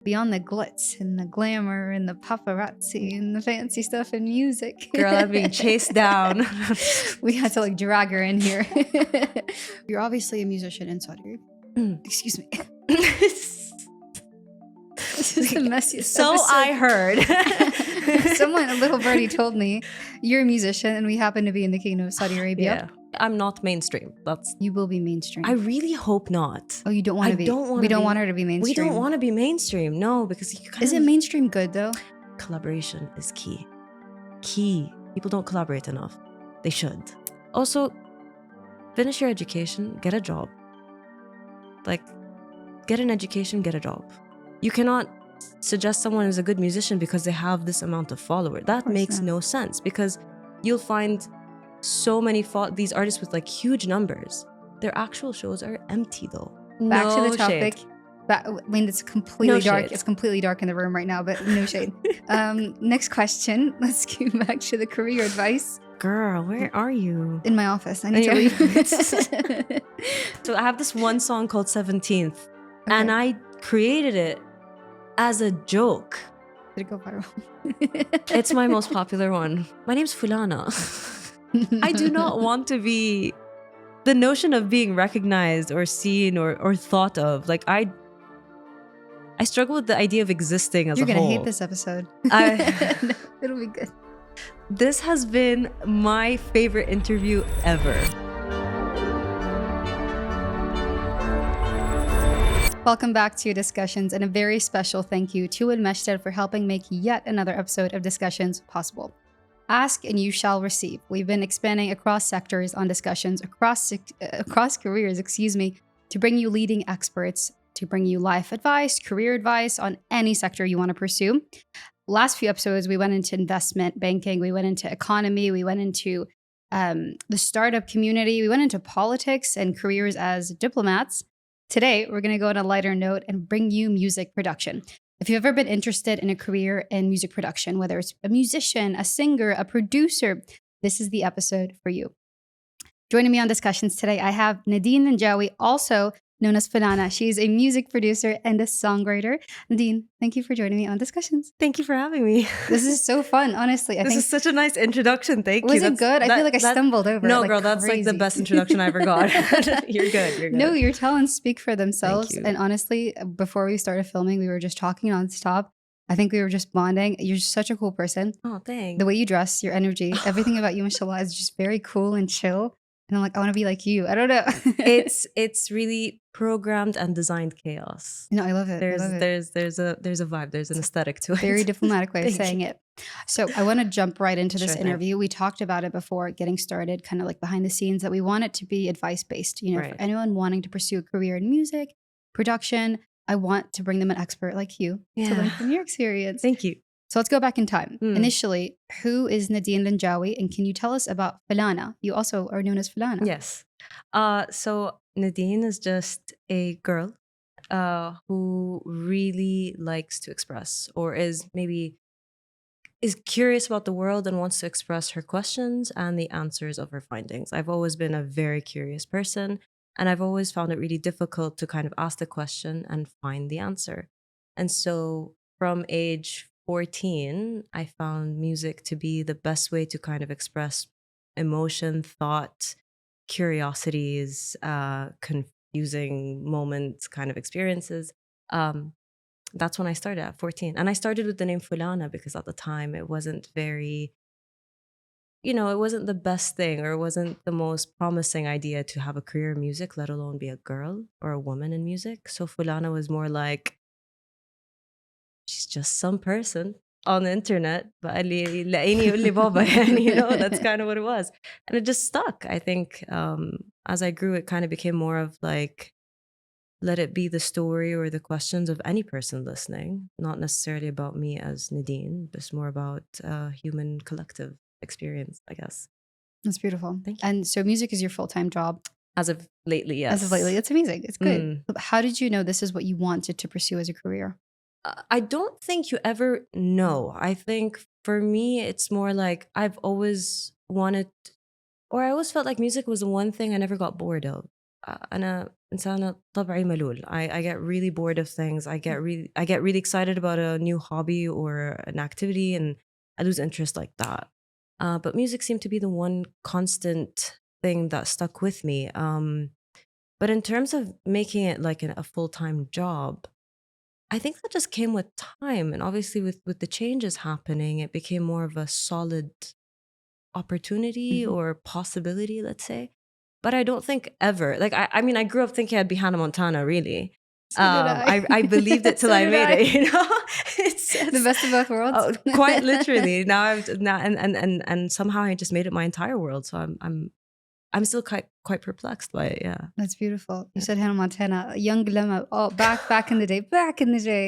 beyond the glitz and the glamour and the paparazzi and the fancy stuff in music. Girl, I'm being chased down. We had to like drag her in here. You're obviously a musician in Saudi Arabia. Excuse me. This is the messiest So episode. I heard. A little birdie told me you're a musician and we happen to be in the Kingdom of Saudi Arabia. Yeah, I'm not mainstream. You will be mainstream. I really hope not. Oh, you don't want to be? We don't want her to be mainstream. We don't want to be mainstream. No, because Isn't mainstream good though? Collaboration is key. People don't collaborate enough. They should. Also, finish your education, get a job. Like, get an education, get a job. You cannot suggest someone is a good musician because they have this amount of followers. That makes no sense, because you'll find so many these artists with like huge numbers. Their actual shows are empty though. Back to the topic. I mean, it's completely dark. Shade. It's completely dark in the room right now, but no shade. Next question. Let's get back to the career advice. Girl, where are you? In my office. I need to leave. So I have this one song called 17th, and I created it as a joke. Did it go viral? It's my most popular one. My name's Fulana. I do not want to be the notion of being recognized or seen or thought of. Like I struggle with the idea of existing as a whole. You're gonna hate this episode. It'll be good. This has been my favorite interview ever. Welcome back to Discussions, and a very special thank you to AlMashtal for helping make yet another episode of Discussions possible. Ask and you shall receive. We've been expanding across sectors on discussions, across careers, to bring you leading experts, to bring you life advice, career advice on any sector you want to pursue. Last few episodes, we went into investment banking, we went into economy, we went into the startup community, we went into politics and careers as diplomats. Today, we're going to go on a lighter note and bring you music production. If you've ever been interested in a career in music production, whether it's a musician, a singer, a producer, this is the episode for you. Joining me on Discussions today, I have Nadine Lingawi, also known as Fulana. She's a music producer and a songwriter. Nadine, thank you for joining me on Discussions. Thank you for having me. This is so fun, honestly. This is such a nice introduction. Thank you. Was it good? I feel like I stumbled over it. No, girl, that's like the best introduction I ever got. You're good. No, your talents speak for themselves. And honestly, before we started filming, we were just talking nonstop. I think we were just bonding. You're just such a cool person. Oh, thanks. The way you dress, your energy, everything about you, mashallah, is just very cool and chill. And I'm like, I want to be like you. I don't know. It's really programmed and designed chaos. No, I love it. There's a vibe. There's an aesthetic to it. Very diplomatic way of saying it. So I want to jump right into this interview. We talked about it before getting started, kind of like behind the scenes, that we want it to be advice-based. For anyone wanting to pursue a career in music, production, I want to bring them an expert like you to learn from your experience. Thank you. So let's go back in time. Initially, who is Nadine Lingawi, and can you tell us about Fulana? You also are known as Fulana. Yes. So Nadine is just a girl who really likes to express, or is curious about the world and wants to express her questions and the answers of her findings. I've always been a very curious person, and I've always found it really difficult to kind of ask the question and find the answer. And so from age 14, I found music to be the best way to kind of express emotion, thought, curiosities, confusing moments, kind of experiences. That's when I started at 14. And I started with the name Fulana because at the time it wasn't very, it wasn't the best thing, or it wasn't the most promising idea to have a career in music, let alone be a girl or a woman in music. So Fulana was more like, she's just some person on the internet, but that's kind of what it was. And it just stuck. I think as I grew, it kind of became more of like, let it be the story or the questions of any person listening, not necessarily about me as Nadine, but more about human collective experience, I guess. That's beautiful. Thank you. And so music is your full-time job? As of lately, yes. As of lately. It's amazing. It's good. How did you know this is what you wanted to pursue as a career? I don't think you ever know. I think for me, it's more like I've always wanted, or I always felt like music was the one thing I never got bored of. أنا إنسانة طبعي ملول. I get really bored of things. I get really excited about a new hobby or an activity, and I lose interest like that. But music seemed to be the one constant thing that stuck with me. But in terms of making it like a full-time job, I think that just came with time, and obviously with the changes happening, it became more of a solid opportunity or possibility, let's say. But I don't think ever, like, I mean, I grew up thinking I'd be Hannah Montana, really. So did I. I believed it till So I did made I. it, you know. It's The best of both worlds. quite literally. Now and somehow I just made it my entire world. So I'm still quite perplexed by it. Yeah. That's beautiful. You said Hannah Montana, young Lema. Oh, back in the day.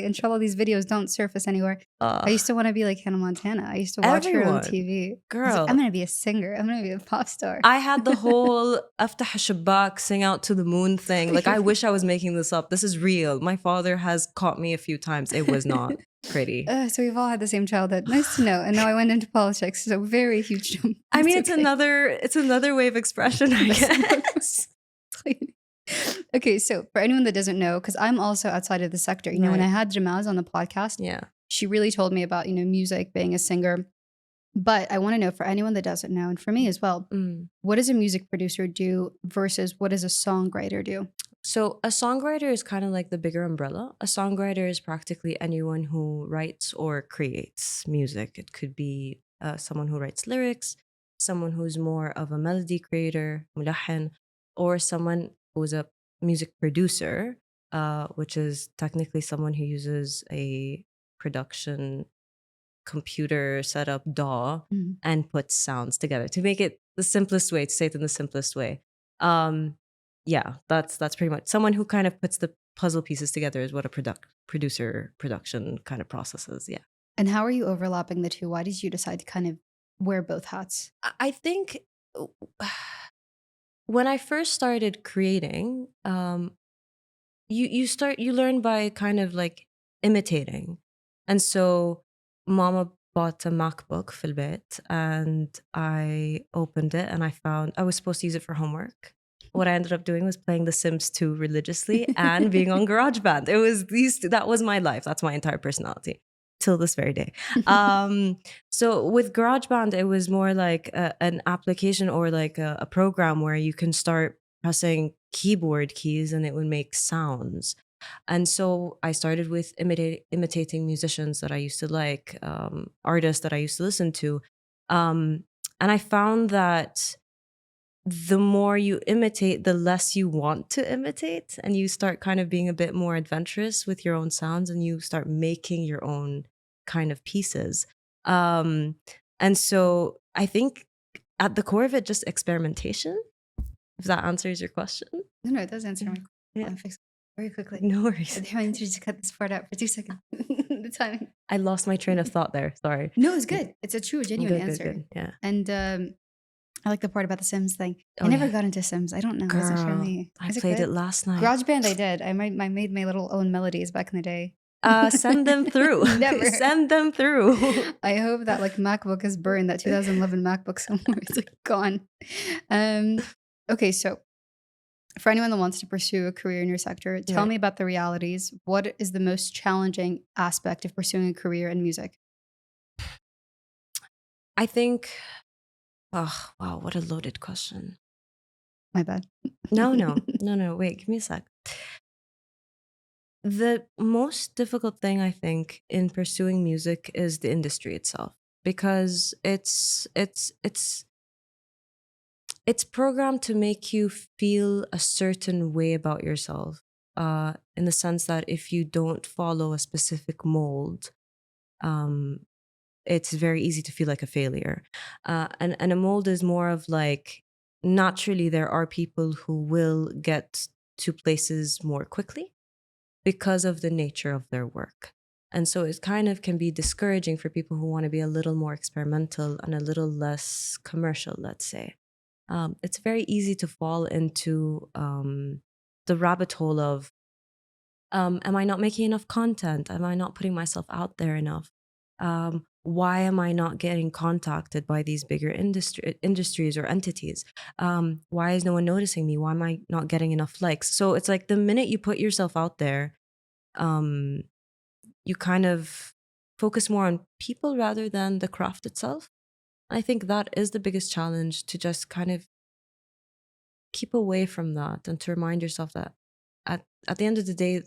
Inshallah, these videos don't surface anywhere. I used to want to be like Hannah Montana. I used to watch her on Everyone. TV. I was Girl. like, I'm gonna be a singer. I'm gonna be a pop star. I had the whole أفتح الشباك, sing out to the moon thing. Like, I wish I was making this up. This is real. My father has caught me a few times. It was not pretty. So we've all had the same childhood. Nice to know. And now I went into politics, so very huge jump. I mean, it's another way of expression, I guess. Okay, so for anyone that doesn't know, because I'm also outside of the sector, you know, when I had Jamaz on the podcast, she really told me about, you know, music, being a singer. But I want to know, for anyone that doesn't know, and for me as well, what does a music producer do versus what does a songwriter do? So a songwriter is kind of like the bigger umbrella. A songwriter is practically anyone who writes or creates music. It could be someone who writes lyrics, someone who's more of a melody creator, ملحن, or someone who's a music producer, which is technically someone who uses a production computer setup DAW and puts sounds together. To make it the simplest way, to say it in the simplest way. Yeah, that's pretty much someone who kind of puts the puzzle pieces together is what a producer production kind of process is. Yeah. And how are you overlapping the two? Why did you decide to kind of wear both hats? I think when I first started creating, you learn by kind of like imitating. And so Mama bought a MacBook في البيت, and I opened it and I found I was supposed to use it for homework. What I ended up doing was playing The Sims 2 religiously and being on GarageBand. It was that was my life. That's my entire personality till this very day. So with GarageBand, it was more like an application or like a program where you can start pressing keyboard keys and it would make sounds. And so I started with imitating musicians that I used to like, artists that I used to listen to. And I found that the more you imitate, the less you want to imitate. And you start kind of being a bit more adventurous with your own sounds and you start making your own kind of pieces. And so I think at the core of it, just experimentation, if that answers your question. No, it does answer my question. Yeah. I'm fixing it very quickly. No worries. I need to just cut this part out for 2 seconds. The timing. I lost my train of thought there. Sorry. No, it's good. It's a true, genuine answer. Good. Yeah. And I like the part about the Sims thing. I never got into Sims. I don't know. Girl, Is it for me? I played it last night. GarageBand, I did. I made my little own melodies back in the day. Send them through. Never. Send them through. I hope that like MacBook is burned, that 2011 MacBook somewhere. It's like gone. Okay, so for anyone that wants to pursue a career in your sector, tell me about the realities. What is the most challenging aspect of pursuing a career in music? I think, oh, wow, what a loaded question. My bad. No, wait, give me a sec. The most difficult thing, I think, in pursuing music is the industry itself, because it's programmed to make you feel a certain way about yourself, in the sense that if you don't follow a specific mold, it's very easy to feel like a failure. And a mold is more of like, naturally, there are people who will get to places more quickly because of the nature of their work. And so it kind of can be discouraging for people who want to be a little more experimental and a little less commercial, let's say. It's very easy to fall into the rabbit hole of, am I not making enough content? Am I not putting myself out there enough? Why am I not getting contacted by these bigger industries or entities? Why is no one noticing me? Why am I not getting enough likes? So it's like the minute you put yourself out there, you kind of focus more on people rather than the craft itself. I think that is the biggest challenge, to just kind of keep away from that and to remind yourself that at the end of the day,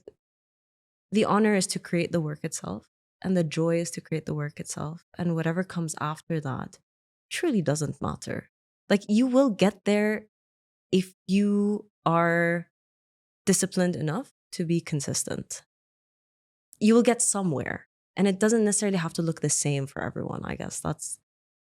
the honor is to create the work itself, and the joy is to create the work itself. And whatever comes after that truly doesn't matter. Like, you will get there if you are disciplined enough to be consistent. You will get somewhere, and it doesn't necessarily have to look the same for everyone. I guess that's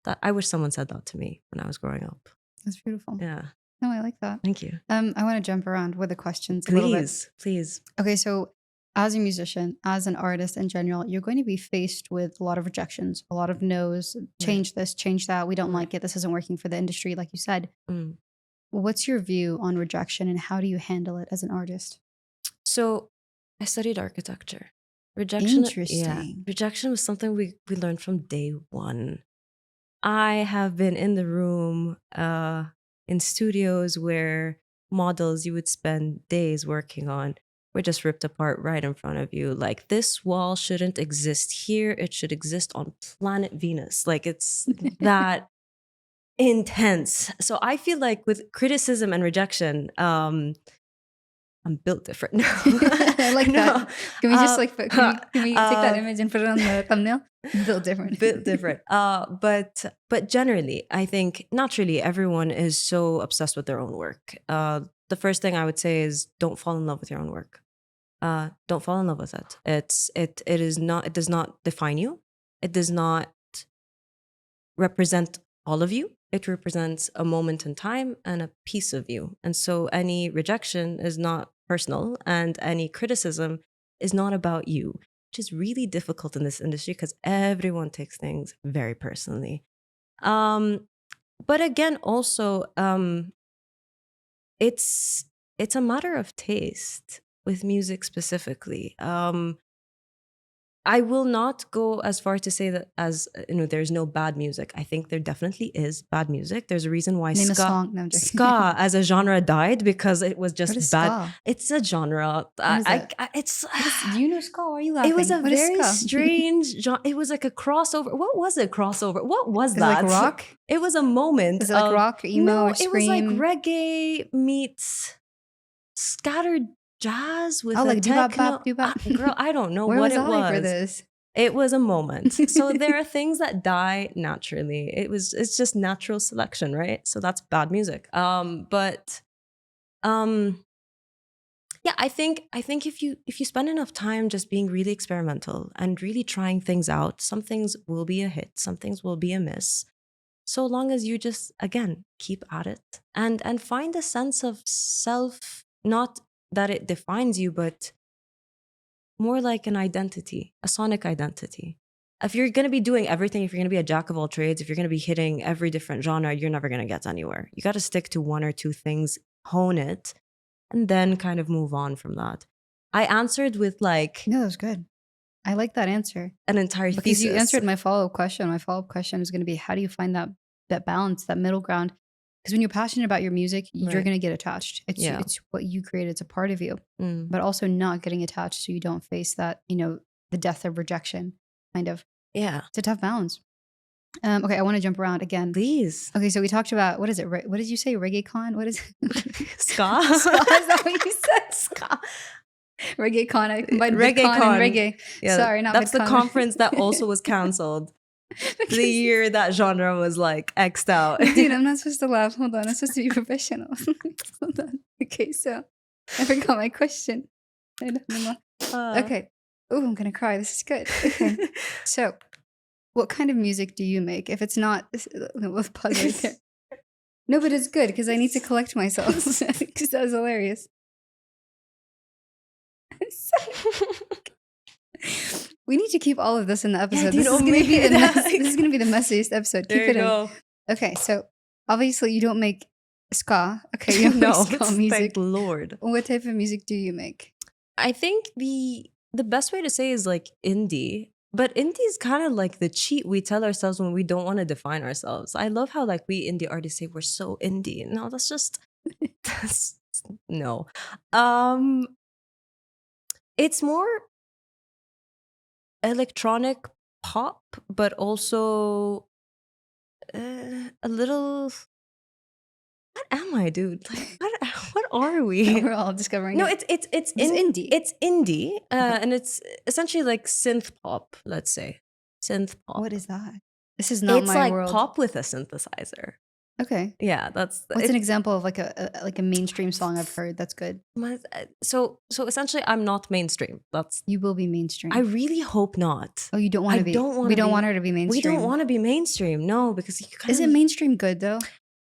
that. I wish someone said that to me when I was growing up. That's beautiful. Yeah. No, I like that. Thank you. I want to jump around with the questions a little bit. Please. Okay, so as a musician, as an artist in general, you're going to be faced with a lot of rejections, a lot of no's, change this, change that, we don't like it, this isn't working for the industry, like you said. What's your view on rejection, and how do you handle it as an artist? So I studied architecture. Rejection, Interesting. Rejection was something we learned from day one. I have been in the room in studios where models you would spend days working on were just ripped apart right in front of you. Like, this wall shouldn't exist here. It should exist on planet Venus. Like, it's that intense. So I feel like with criticism and rejection, I'm built different now. I like that. Can we just can we take that image and put it on the thumbnail? Built different. Built different. But generally, I think naturally everyone is so obsessed with their own work. The first thing I would say is, don't fall in love with your own work. Don't fall in love with it. It does not define you. It does not represent all of you. It represents a moment in time and a piece of you. And so any rejection is not personal, and any criticism is not about you, which is really difficult in this industry because everyone takes things very personally. But again, also, it's a matter of taste with music specifically. I will not go as far to say that there's no bad music. I think there definitely is bad music. There's a reason why Name a song. No, I'm joking. ska as a genre died, because it was just bad. Ska? It's a genre. Do you know ska? Why are you laughing? It was a What is very ska? strange genre. It was like a crossover. What was it? Crossover. What was Is it that? like rock? It was a moment. Is it like rock or emo or it was like scream? reggae meets scattered jazz with like techno. doo-bop, doo-bop. Girl, I don't know Where what was it I was. for this? It was a moment. So there are things that die naturally. It's just natural selection, right? So that's bad music. Yeah, I think if you spend enough time just being really experimental and really trying things out, some things will be a hit, some things will be a miss. So long as you just, again, keep at it and find a sense of self, not that it defines you, but more like an identity, a sonic identity. If you're going to be doing everything, if you're going to be a jack of all trades, if you're going to be hitting every different genre, you're never going to get anywhere. You got to stick to one or two things, hone it, and then kind of move on from that. I answered with No, that was good. I like that answer. An entire because thesis. you answered my follow-up question. My follow-up question is going to be, how do you find that balance, that middle ground? Because when you're passionate about your music, you're going to get attached. It's what you created. It's a part of you. But also not getting attached so you don't face that, the death of rejection, kind of. Yeah. It's a tough balance. Okay, I want to jump around again. Please. Okay, so we talked about, what is it? What did you say? Reggae con? What is it? Ska? Ska? Is that what you said? Ska. Reggae con. I combined Reggae con con. and reggae. Yeah, sorry, not that's the VidCon. conference that also was canceled. The year that genre was like X'd out. Dude, I'm not supposed to laugh. Hold on. I'm supposed to be professional. Hold on. Okay, so I forgot my question. I don't know. Okay. Oh, I'm going to cry. This is good. Okay. So, what kind of music do you make? If it's not, we'll pause right there. No, but it's good because I need to collect myself because that was hilarious. We need to keep all of this in the episode. This is going to be the messiest episode. Keep it in. Okay, so obviously you don't make ska. Okay, you don't make ska music. Thank Lord. What type of music do you make? I think the best way to say is like indie, But indie is kind of like the cheat we tell ourselves when we don't want to define ourselves. I love how like we indie artists say we're so indie. No, that's just that's, no. It's more electronic pop, but also a little. What am I, dude? Like, what are we? We're all discovering No, it. it's indie. It's indie, and it's essentially like synth pop. Let's say synth pop. What is that? This is not It's my like world. pop with a synthesizer. Okay. Yeah, that's What's an example of like a mainstream song I've heard that's good? So essentially, I'm not mainstream. That's You will be mainstream. I really hope not. Oh, you don't want to be. We don't want her to be mainstream. We don't want to be mainstream. No, because you kind Is it mainstream good though?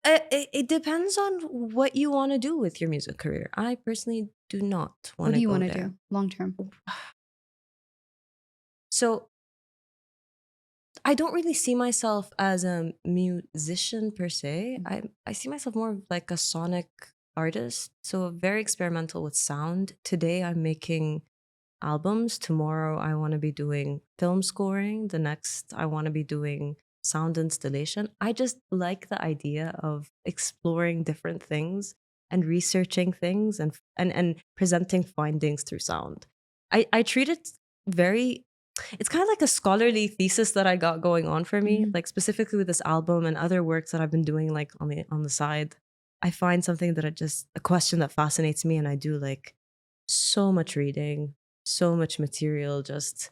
It depends on what you want to do with your music career. I personally do not want to. What do you want to there. do long term? So I don't really see myself as a musician per se. I see myself more of like a sonic artist. So very experimental with sound. Today I'm making albums. Tomorrow I want to be doing film scoring. The next I want to be doing sound installation. I just like the idea of exploring different things and researching things and presenting findings through sound. I treat it very, it's kind of like a scholarly thesis that I got going on for me, like specifically with this album and other works that I've been doing like on the side. I find something that a question that fascinates me, and I do like so much reading, so much material, just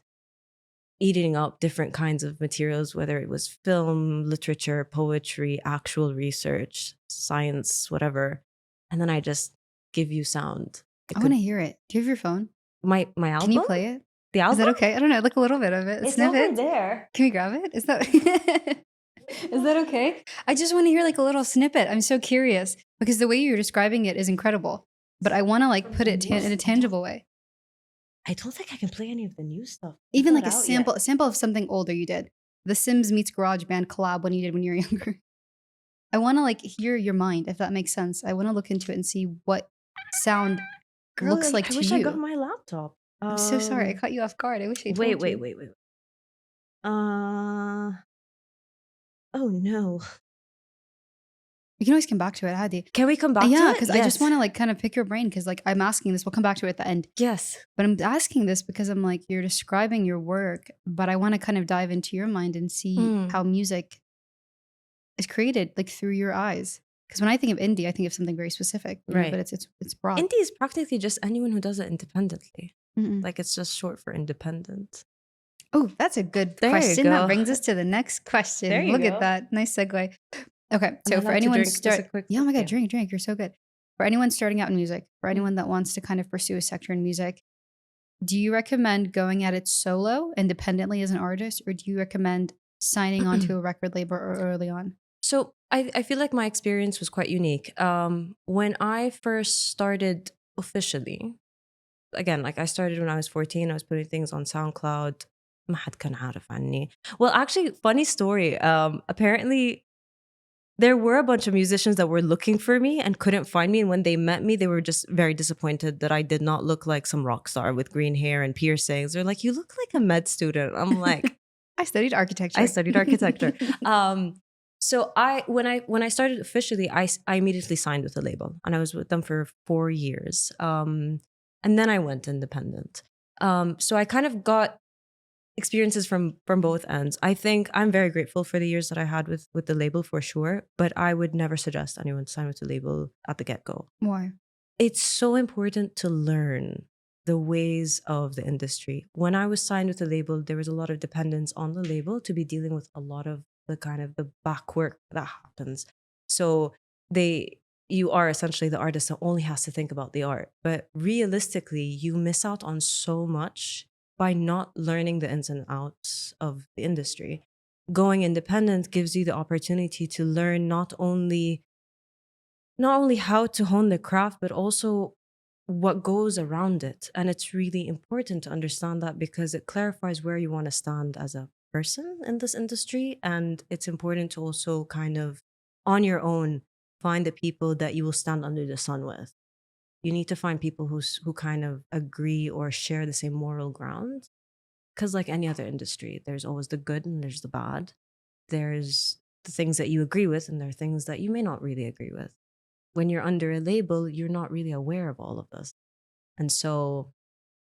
eating up different kinds of materials, whether it was film, literature, poetry, actual research, science, whatever. And then I just give you sound. I want to hear it. Do you have your phone? My album? Can you play it? The album? Is that okay? I don't know. Like a little bit of it. It's Sniff over it. there. Can we grab it? Is that is that okay? I just want to hear like a little snippet. I'm so curious because the way you're describing it is incredible. But I want to like put it in a tangible way. I don't think I can play any of the new stuff. Even like a sample of something older you did. The Sims meets GarageBand collab when you did when you were younger. I want to like hear your mind, if that makes sense. I want to look into it and see what sound looks like to you. I wish I got my laptop. I'm so sorry. I caught you off guard. I wish I told you. Wait. Oh no. We can always come back to it, Hadi. Can we come back to it? Yeah, because I just want to like kind of pick your brain because like I'm asking this. We'll come back to it at the end. Yes. But I'm asking this because I'm like, you're describing your work, but I want to kind of dive into your mind and see how music is created like through your eyes. Because when I think of indie, I think of something very specific, right? But it's broad. Indie is practically just anyone who does it independently. Like it's just short for independent. Oh, that's a good question. That brings us to the next question. Look at that. Nice segue. Okay, so for anyone oh my God, drink. You're so good. For anyone starting out in music, for anyone that wants to kind of pursue a sector in music, do you recommend going at it solo, independently as an artist, or do you recommend signing onto a record label early on? So I feel like my experience was quite unique. When I first started officially, again, like I started when I was 14, I was putting things on SoundCloud. ما حد كان عارف عني. Well, actually, funny story. Apparently, there were a bunch of musicians that were looking for me and couldn't find me. And when they met me, they were just very disappointed that I did not look like some rock star with green hair and piercings. They're like, you look like a med student. I'm like, I studied architecture. So when I started officially, I immediately signed with a label, and I was with them for 4 years. And then I went independent. So I kind of got experiences from both ends. I think I'm very grateful for the years that I had with the label for sure, but I would never suggest anyone sign with the label at the get-go. Why? It's so important to learn the ways of the industry. When I was signed with the label, there was a lot of dependence on the label to be dealing with a lot of the kind of the back work that happens. So you are essentially the artist that only has to think about the art. But realistically, you miss out on so much by not learning the ins and outs of the industry. Going independent gives you the opportunity to learn not only how to hone the craft, but also what goes around it. And it's really important to understand that because it clarifies where you want to stand as a person in this industry. And it's important to also kind of, on your own, find the people that you will stand under the sun with. You need to find people who kind of agree or share the same moral ground. because like any other industry, there's always the good and there's the bad. There's the things that you agree with and there are things that you may not really agree with. When you're under a label, you're not really aware of all of this. And so,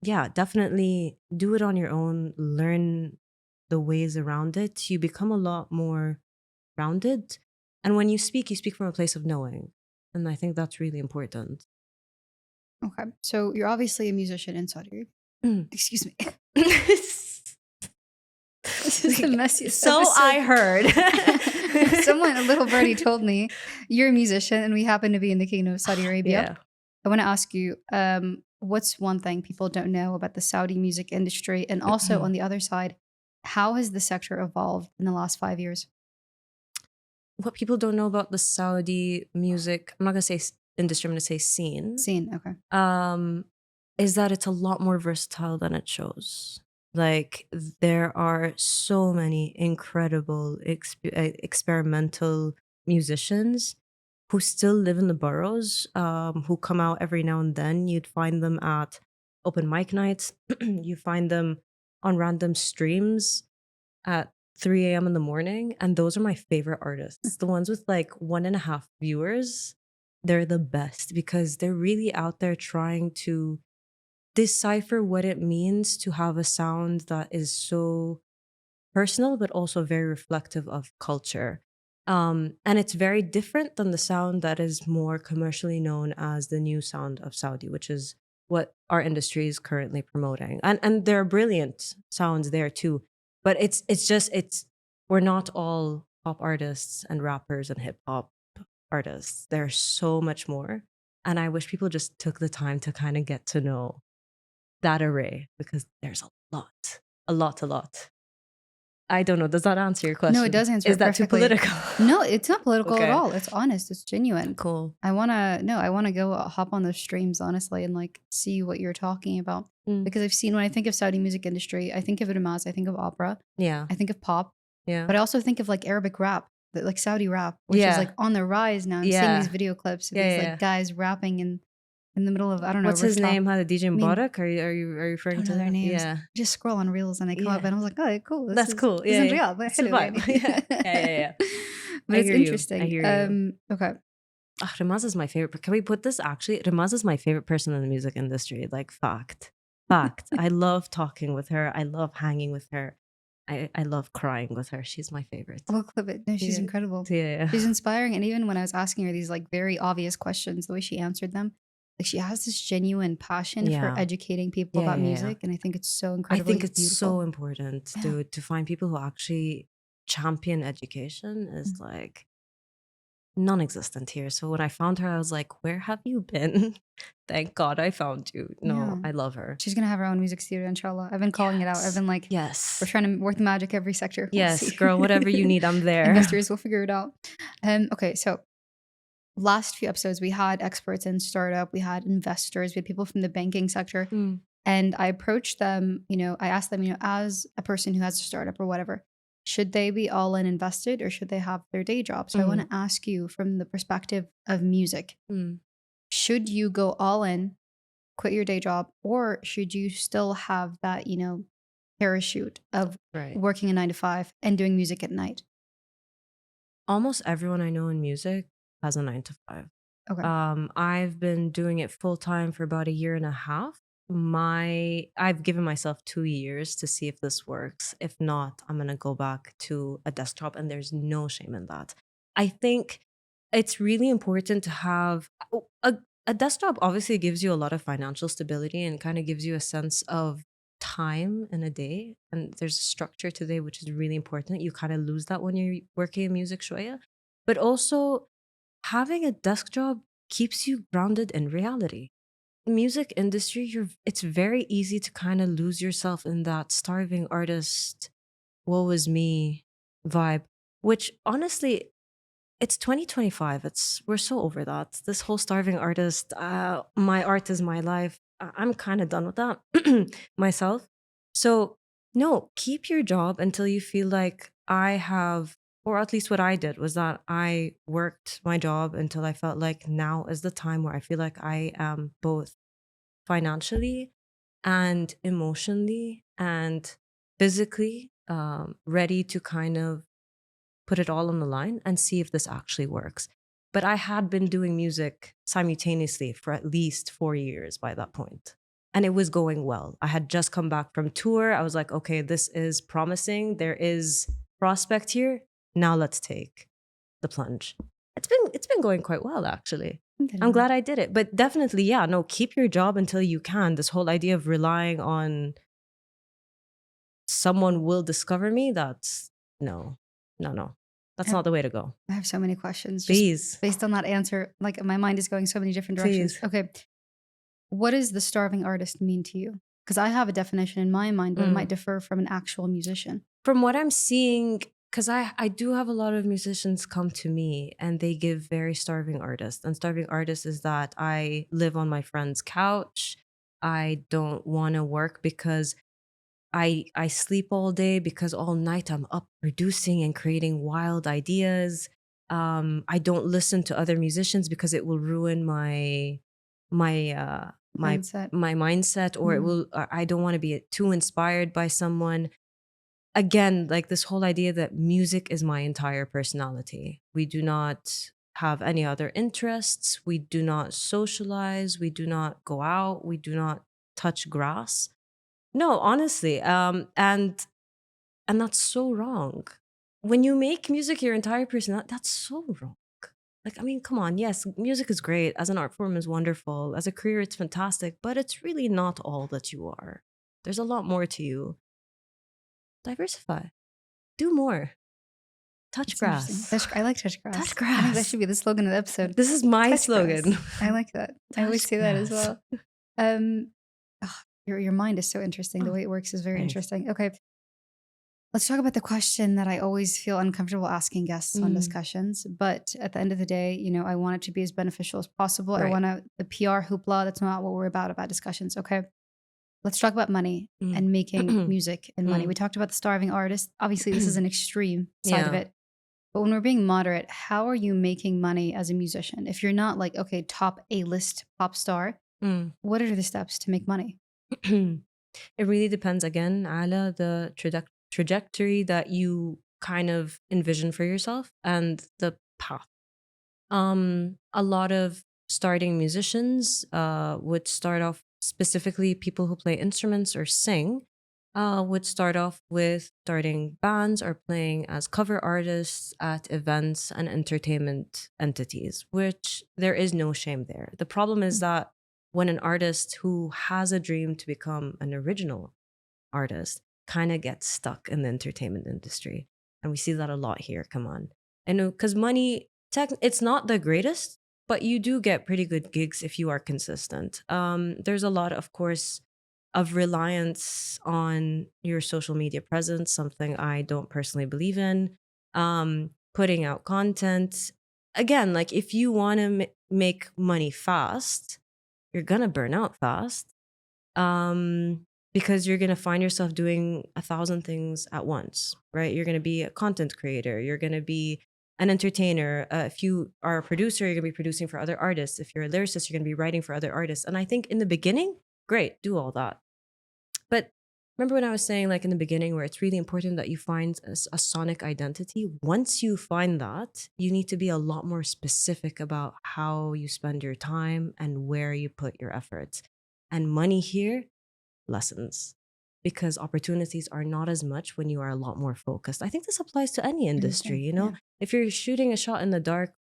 yeah, definitely do it on your own, learn the ways around it. You become a lot more rounded. And when you speak from a place of knowing. And I think that's really important. Okay. So you're obviously a musician in Saudi Arabia. Mm. Excuse me. This is the messiest So episode. I heard. Someone, a little birdie, told me you're a musician and we happen to be in the Kingdom of Saudi Arabia. Yeah. I want to ask you, what's one thing people don't know about the Saudi music industry? And also on the other side, how has the sector evolved in the last 5 years? What people don't know about the Saudi music, I'm not going to say industry, I'm going to say scene. Scene, okay. Is that it's a lot more versatile than it shows. Like there are so many incredible experimental musicians who still live in the boroughs, who come out every now and then. You'd find them at open mic nights. You find them on random streams at 3 a.m. in the morning. And those are my favorite artists. The ones with like 1.5 viewers, they're the best because they're really out there trying to decipher what it means to have a sound that is so personal, but also very reflective of culture. And it's very different than the sound that is more commercially known as the new sound of Saudi, which is what our industry is currently promoting. And there are brilliant sounds there too. But it's we're not all pop artists and rappers and hip hop artists. There's so much more. And I wish people just took the time to kind of get to know that array because there's a lot. I don't know. Does that answer your question? No, it does answer Is it that perfectly. too political? No, it's not political Okay. at all. It's honest. It's genuine. Cool. I want to go hop on those streams, honestly, and like see what you're talking about. Because I've seen, when I think of Saudi music industry, I think of Ramaz, I think of opera, Yeah. I think of pop, Yeah. but I also think of like Arabic rap, like Saudi rap, which is like on the rise now. I'm seeing these video clips of these like guys rapping in the middle of, I don't know. What's his name? Had a DJ Mubarak? Are you I referring don't to know their that? names. Yeah. Just scroll on Reels and they come up and I was like, oh, cool. That's cool. This is Yeah. real. But It's a vibe. Yeah. But I it's hear you. interesting. I hear you. Okay. Ramaz is my favorite. Can we put this actually? Ramaz is my favorite person in the music industry. Like fact. I love talking with her. I love hanging with her. I love crying with her. She's my favorite. We'll clip it. No, she's incredible. Yeah. She's inspiring. And even when I was asking her these like very obvious questions, the way she answered them, like she has this genuine passion for educating people about music. And I think it's so incredible. I think it's so important, dude, to find people who actually champion education is like non-existent here. So when I found her, I was like, where have you been? Thank God I found you. No, I love her. She's gonna have her own music studio, inshallah. I've been calling it out. I've been like, we're trying to work the magic every sector. We'll see. Girl, whatever you need, I'm there. Investors will figure it out. Okay, so last few episodes we had experts in startup, we had investors, we had people from the banking sector, and I approached them. I asked them, as a person who has a startup or whatever, should they be all in invested or should they have their day job? So I want to ask you from the perspective of music, should you go all in, quit your day job, or should you still have that, parachute of working a 9 to 5 and doing music at night? Almost everyone I know in music has a 9 to 5. Okay. I've been doing it full time for about 1.5 years. I've given myself 2 years to see if this works. If not, I'm gonna go back to a desktop, and there's no shame in that. I think it's really important to have a desktop. Obviously gives you a lot of financial stability and kind of gives you a sense of time in a day, and there's a structure to the day, which is really important. You kind of lose that when you're working in music shoya. But also having a desk job keeps you grounded in reality. Music industry, it's very easy to kind of lose yourself in that starving artist, woe is me vibe, which honestly, it's 2025. We're so over that. This whole starving artist, my art is my life. I'm kind of done with that myself. So no, keep your job until you feel like I have, or at least what I did was that I worked my job until I felt like now is the time where I feel like I am both financially and emotionally and physically ready to kind of put it all on the line and see if this actually works. But I had been doing music simultaneously for at least 4 years by that point. And it was going well. I had just come back from tour. I was like, okay, this is promising. There is prospect here. Now let's take the plunge. It's been going quite well, actually. I'm glad I did it. But definitely, yeah, no, keep your job until you can. This whole idea of relying on someone will discover me, that's no. That's not the way to go. I have so many questions. Please. Based on that answer, like my mind is going so many different directions. Please. Okay. What does the starving artist mean to you? Because I have a definition in my mind, but it might differ from an actual musician. From what I'm seeing, because I do have a lot of musicians come to me and they give very starving artists. And starving artists is that I live on my friend's couch. I don't want to work because I sleep all day, because all night I'm up producing and creating wild ideas. I don't listen to other musicians because it will ruin my Mindset. mindset, or it will. I don't want to be too inspired by someone. Again, like this whole idea that music is my entire personality. We do not have any other interests. We do not socialize. We do not go out. We do not touch grass. No, honestly, and that's so wrong. When you make music your entire personality, that's so wrong. Like, I mean, come on. Yes, music is great. As an art form is wonderful. As a career, it's fantastic. But it's really not all that you are. There's a lot more to you. Diversify. Do more. Touch grass. I like touch grass. Touch grass. I think that should be the slogan of the episode. This is my Touch slogan. grass. I like that. I always say that as well. Your mind is so interesting. The way it works is very interesting. Okay. Let's talk about the question that I always feel uncomfortable asking guests on discussions. But at the end of the day, you know, I want it to be as beneficial as possible. Right. I want the PR hoopla. That's not what we're about discussions. Okay. Let's talk about money and making music and money. We talked about the starving artist. Obviously, this is an extreme side of it. But when we're being moderate, how are you making money as a musician? If you're not like, okay, top A-list pop star, what are the steps to make money? It really depends, again, ala the trajectory that you kind of envision for yourself and the path. A lot of starting musicians would start off, specifically people who play instruments or sing, would start off with starting bands or playing as cover artists at events and entertainment entities, which there is no shame there. The problem is that when an artist who has a dream to become an original artist kind of gets stuck in the entertainment industry. And we see that a lot here, come on. And because money, it's not the greatest, but you do get pretty good gigs if you are consistent. There's a lot, of course, of reliance on your social media presence, something I don't personally believe in. Putting out content. Again, like if you want to make money fast, you're going to burn out fast. Because you're going to find yourself doing 1,000 things at once, right? You're going to be a content creator. You're going to be an entertainer. If you are a producer, you're going to be producing for other artists. If you're a lyricist, you're going to be writing for other artists. And I think in the beginning, great, do all that. But remember when I was saying, like in the beginning, where it's really important that you find a sonic identity. Once you find that, you need to be a lot more specific about how you spend your time and where you put your efforts. And money here lessons, because opportunities are not as much when you are a lot more focused. I think this applies to any industry, you know. If you're shooting a shot in the dark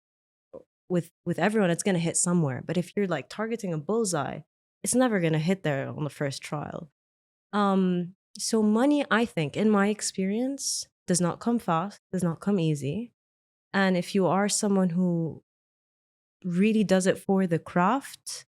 with everyone, it's going to hit somewhere. But if you're like targeting a bullseye, it's never going to hit there on the first trial. So money, I think, in my experience, does not come fast, does not come easy. And if you are someone who really does it for the craft,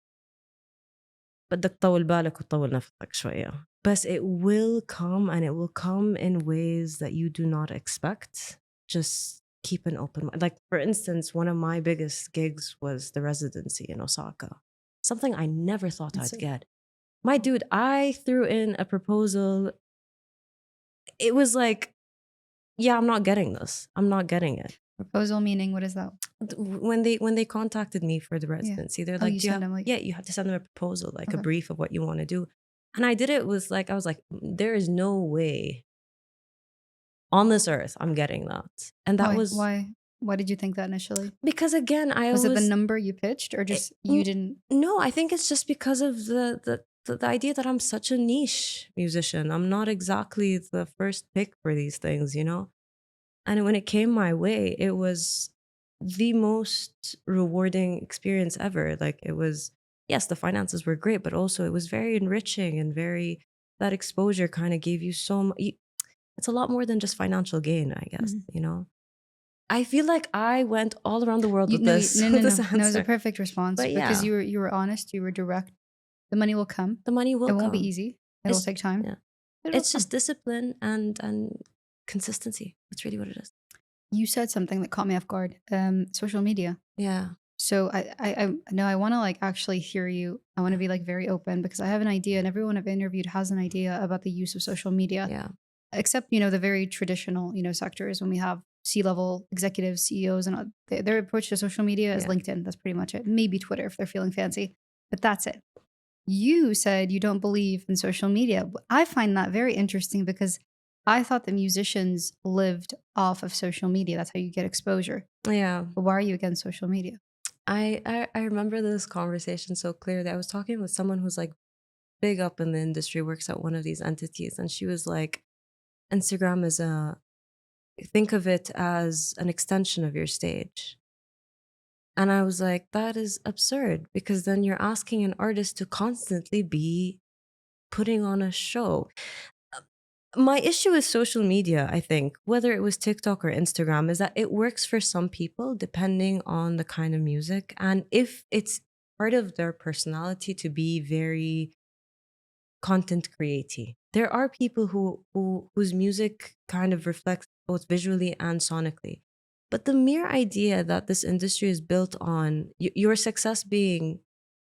بدك تطول بالك وتطول نفسك شوية. But it will come, and it will come in ways that you do not expect. Just keep an open mind. Like, for instance, one of my biggest gigs was the residency in Osaka. Something I never thought I'd get. My dude, I threw in a proposal. It was like, yeah, I'm not getting this. I'm not getting it. Proposal meaning, what is that? When they contacted me for the residency, they're like, you have to send them a proposal, like a brief of what you want to do. And I did it with like, I was like, there is no way on this earth, I'm getting that. And that was why did you think that initially? because, again, Was it the number you pitched, or just you didn't? No, I think it's just because of the idea that I'm such a niche musician. I'm not exactly the first pick for these things, you know? And when it came my way, it was the most rewarding experience ever. Like, it was, yes, the finances were great, but also it was very enriching and that exposure kind of gave you so much. It's a lot more than just financial gain, I guess, you know? I feel like I went all around the world with this. No, With this answer. No, it was a perfect response, But because you were honest, you were direct. The money will come. The money will come. It won't be easy. It'll take time. Yeah. It's just discipline and consistency. That's really what it is. You said something that caught me off guard. Social media. Yeah. So I know I want to like actually hear you. I want to be like very open, because I have an idea, and everyone I've interviewed has an idea about the use of social media. Yeah. Except, you know, the very traditional, you know, sectors, when we have C-level executives, CEOs, and their approach to social media is LinkedIn. That's pretty much it. Maybe Twitter if they're feeling fancy, but that's it. You said you don't believe in social media. I find that very interesting, because I thought the musicians lived off of social media. That's how you get exposure. Yeah. But why are you against social media? I remember this conversation so clearly. I was talking with someone who's like big up in the industry, works at one of these entities, and she was like, Instagram is think of it as an extension of your stage. And I was like, that is absurd, because then you're asking an artist to constantly be putting on a show. My issue with social media, I think, whether it was TikTok or Instagram, is that it works for some people depending on the kind of music. And if it's part of their personality to be very content creaty, there are people whose music kind of reflects both visually and sonically. But the mere idea that this industry is built on your success being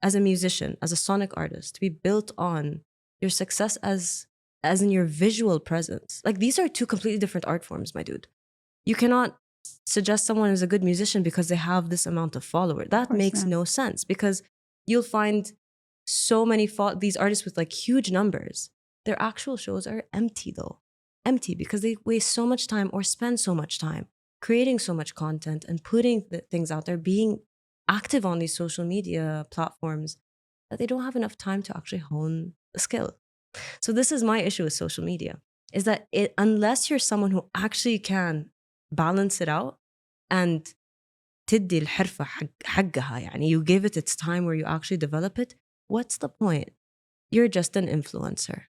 as a musician, as a sonic artist, to be built on your success as in your visual presence. Like, these are two completely different art forms, my dude. You cannot suggest someone is a good musician because they have this amount of followers. That makes no sense, because you'll find so many these artists with like huge numbers. Their actual shows are empty, though. Empty because they waste so much time or spend so much time creating so much content and putting things out there, being active on these social media platforms, that they don't have enough time to actually hone the skill. So this is my issue with social media, is that unless you're someone who actually can balance it out and تدي الحرفة حقها, يعني you give it its time where you actually develop it, what's the point? You're just an influencer.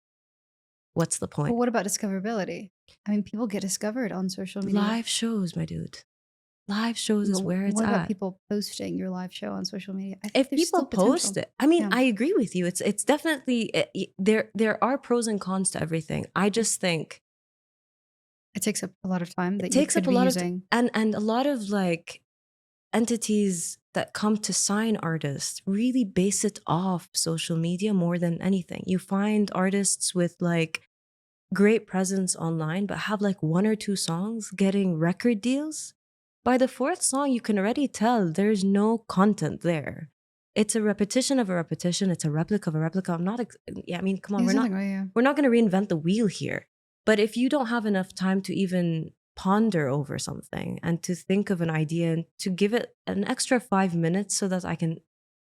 What's the point? But what about discoverability? I mean, people get discovered on social media. Live shows, my dude. Live shows is where it's at. What about people posting your live show on social media? If people post it, I mean, I agree with you. It's definitely, there are pros and cons to everything. I just think it takes up a lot of time. It takes up a lot of time, and a lot of like entities that come to sign artists really base it off social media more than anything. You find artists with like great presence online, but have like one or two songs getting record deals. By the fourth song, you can already tell there's no content there. It's a repetition of a repetition. It's a replica of a replica. I mean, come on, we're not going to reinvent the wheel here. But if you don't have enough time to even ponder over something and to think of an idea and to give it an extra 5 minutes so that I can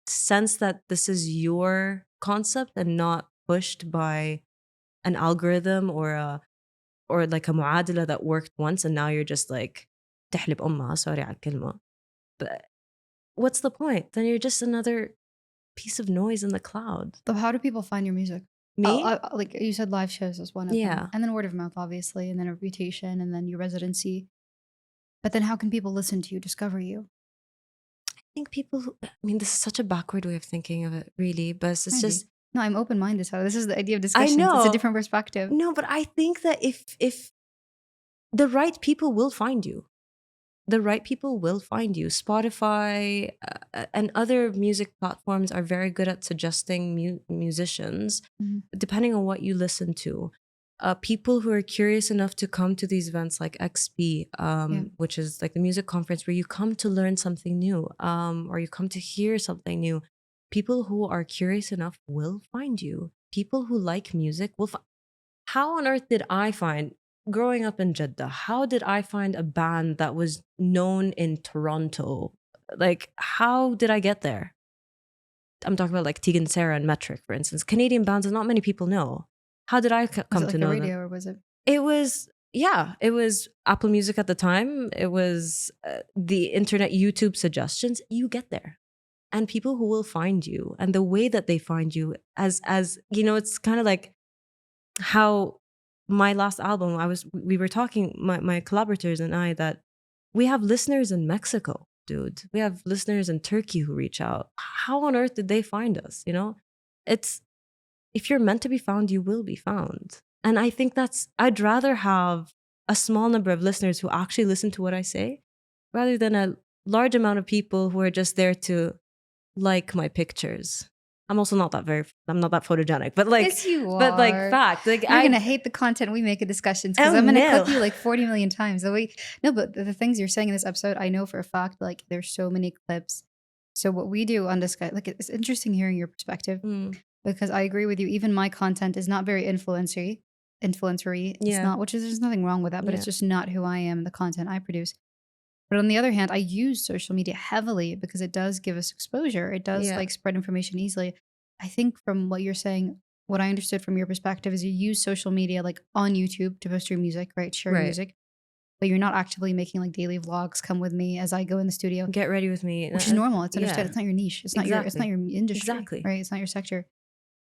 sense that this is your concept and not pushed by an algorithm or like a muadila that worked once and now you're just like تحلب أمها, sorry على الكلمة. But what's the point? Then you're just another piece of noise in the cloud. So how do people find your music? Me? Like you said, live shows is one of them. And then word of mouth, obviously, and then a reputation, and then your residency. But then how can people listen to you, discover you? I think this is such a backward way of thinking of it, really. But it's just... No, I'm open-minded. So this is the idea of discussion. I know. It's a different perspective. No, but I think that if the right people will find you. The right people will find you. Spotify and other music platforms are very good at suggesting musicians, depending on what you listen to. People who are curious enough to come to these events like XP, which is like the music conference where you come to learn something new, or you come to hear something new. People who are curious enough will find you. People who like music will find. How on earth did I find? growing up in Jeddah, how did I find a band that was known in Toronto? Like, how did I get there? I'm talking about like Tegan Sarah and Metric, for instance. Canadian bands that not many people know. How did I come Was it to like know a them? radio or was it? It was, yeah, it was Apple Music at the time. It was the internet, YouTube suggestions. You get there. And people who will find you, and the way that they find you, as you know, it's kind of like how my last album, we were talking, my collaborators and I, that we have listeners in Mexico, dude. We have listeners in Turkey who reach out. How on earth did they find us? You know, it's, if you're meant to be found, you will be found. And I think I'd rather have a small number of listeners who actually listen to what I say rather than a large amount of people who are just there to like my pictures. I'm also not that photogenic, but like, Yes, you but like are. fact, like You're gonna hate the content we make in discussions because Oh, I'm gonna no. clip you like 40 million times. No, but the things you're saying in this episode, I know for a fact, like there's so many clips. So what we do on this guy, like it's interesting hearing your perspective because I agree with you. Even my content is not very influencery. It's Yeah. not, which is, there's nothing wrong with that, but it's just not who I am, the content I produce. But on the other hand, I use social media heavily because it does give us exposure. It does like spread information easily. I think from what you're saying, what I understood from your perspective is you use social media like on YouTube to post your music, right? Share your music. But you're not actively making like daily vlogs. Come with me as I go in the studio. Get ready with me. Which is normal. It's understood. It's not your niche. It's not your industry. Exactly. Right. It's not your sector.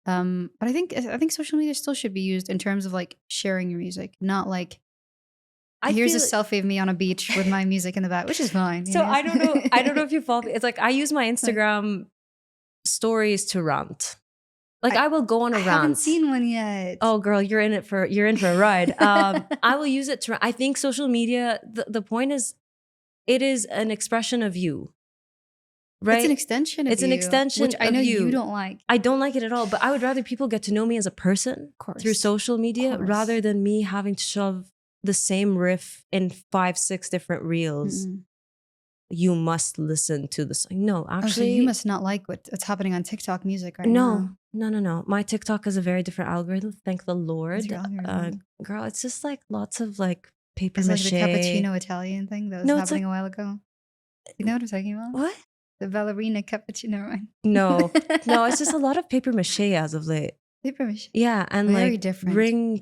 But I think social media still should be used in terms of like sharing your music, not like here's a selfie of me on a beach with my music in the back, which is fine. So I don't know. I don't know if you follow. It's like I use my Instagram stories to rant. Like I will go on a rant. I haven't seen one yet. Oh, girl, you're in for a ride. I will use it to. I think social media. The point is, it is an expression of you. Right? It's an extension of you. It's an extension which I know you don't like. I don't like it at all. But I would rather people get to know me as a person through social media rather than me having to shove the same riff in 5-6 different reels. You must listen to the song. No, actually, so you must not like what's happening on TikTok music right now. No. My TikTok is a very different algorithm. Thank the Lord. What's your algorithm? Girl, it's just like lots of like paper mache. It's like the cappuccino Italian thing that was happening a while ago. You know what I'm talking about? What? The ballerina cappuccino. No, it's just a lot of paper mache as of late. Paper mache. Yeah, and very like different. ring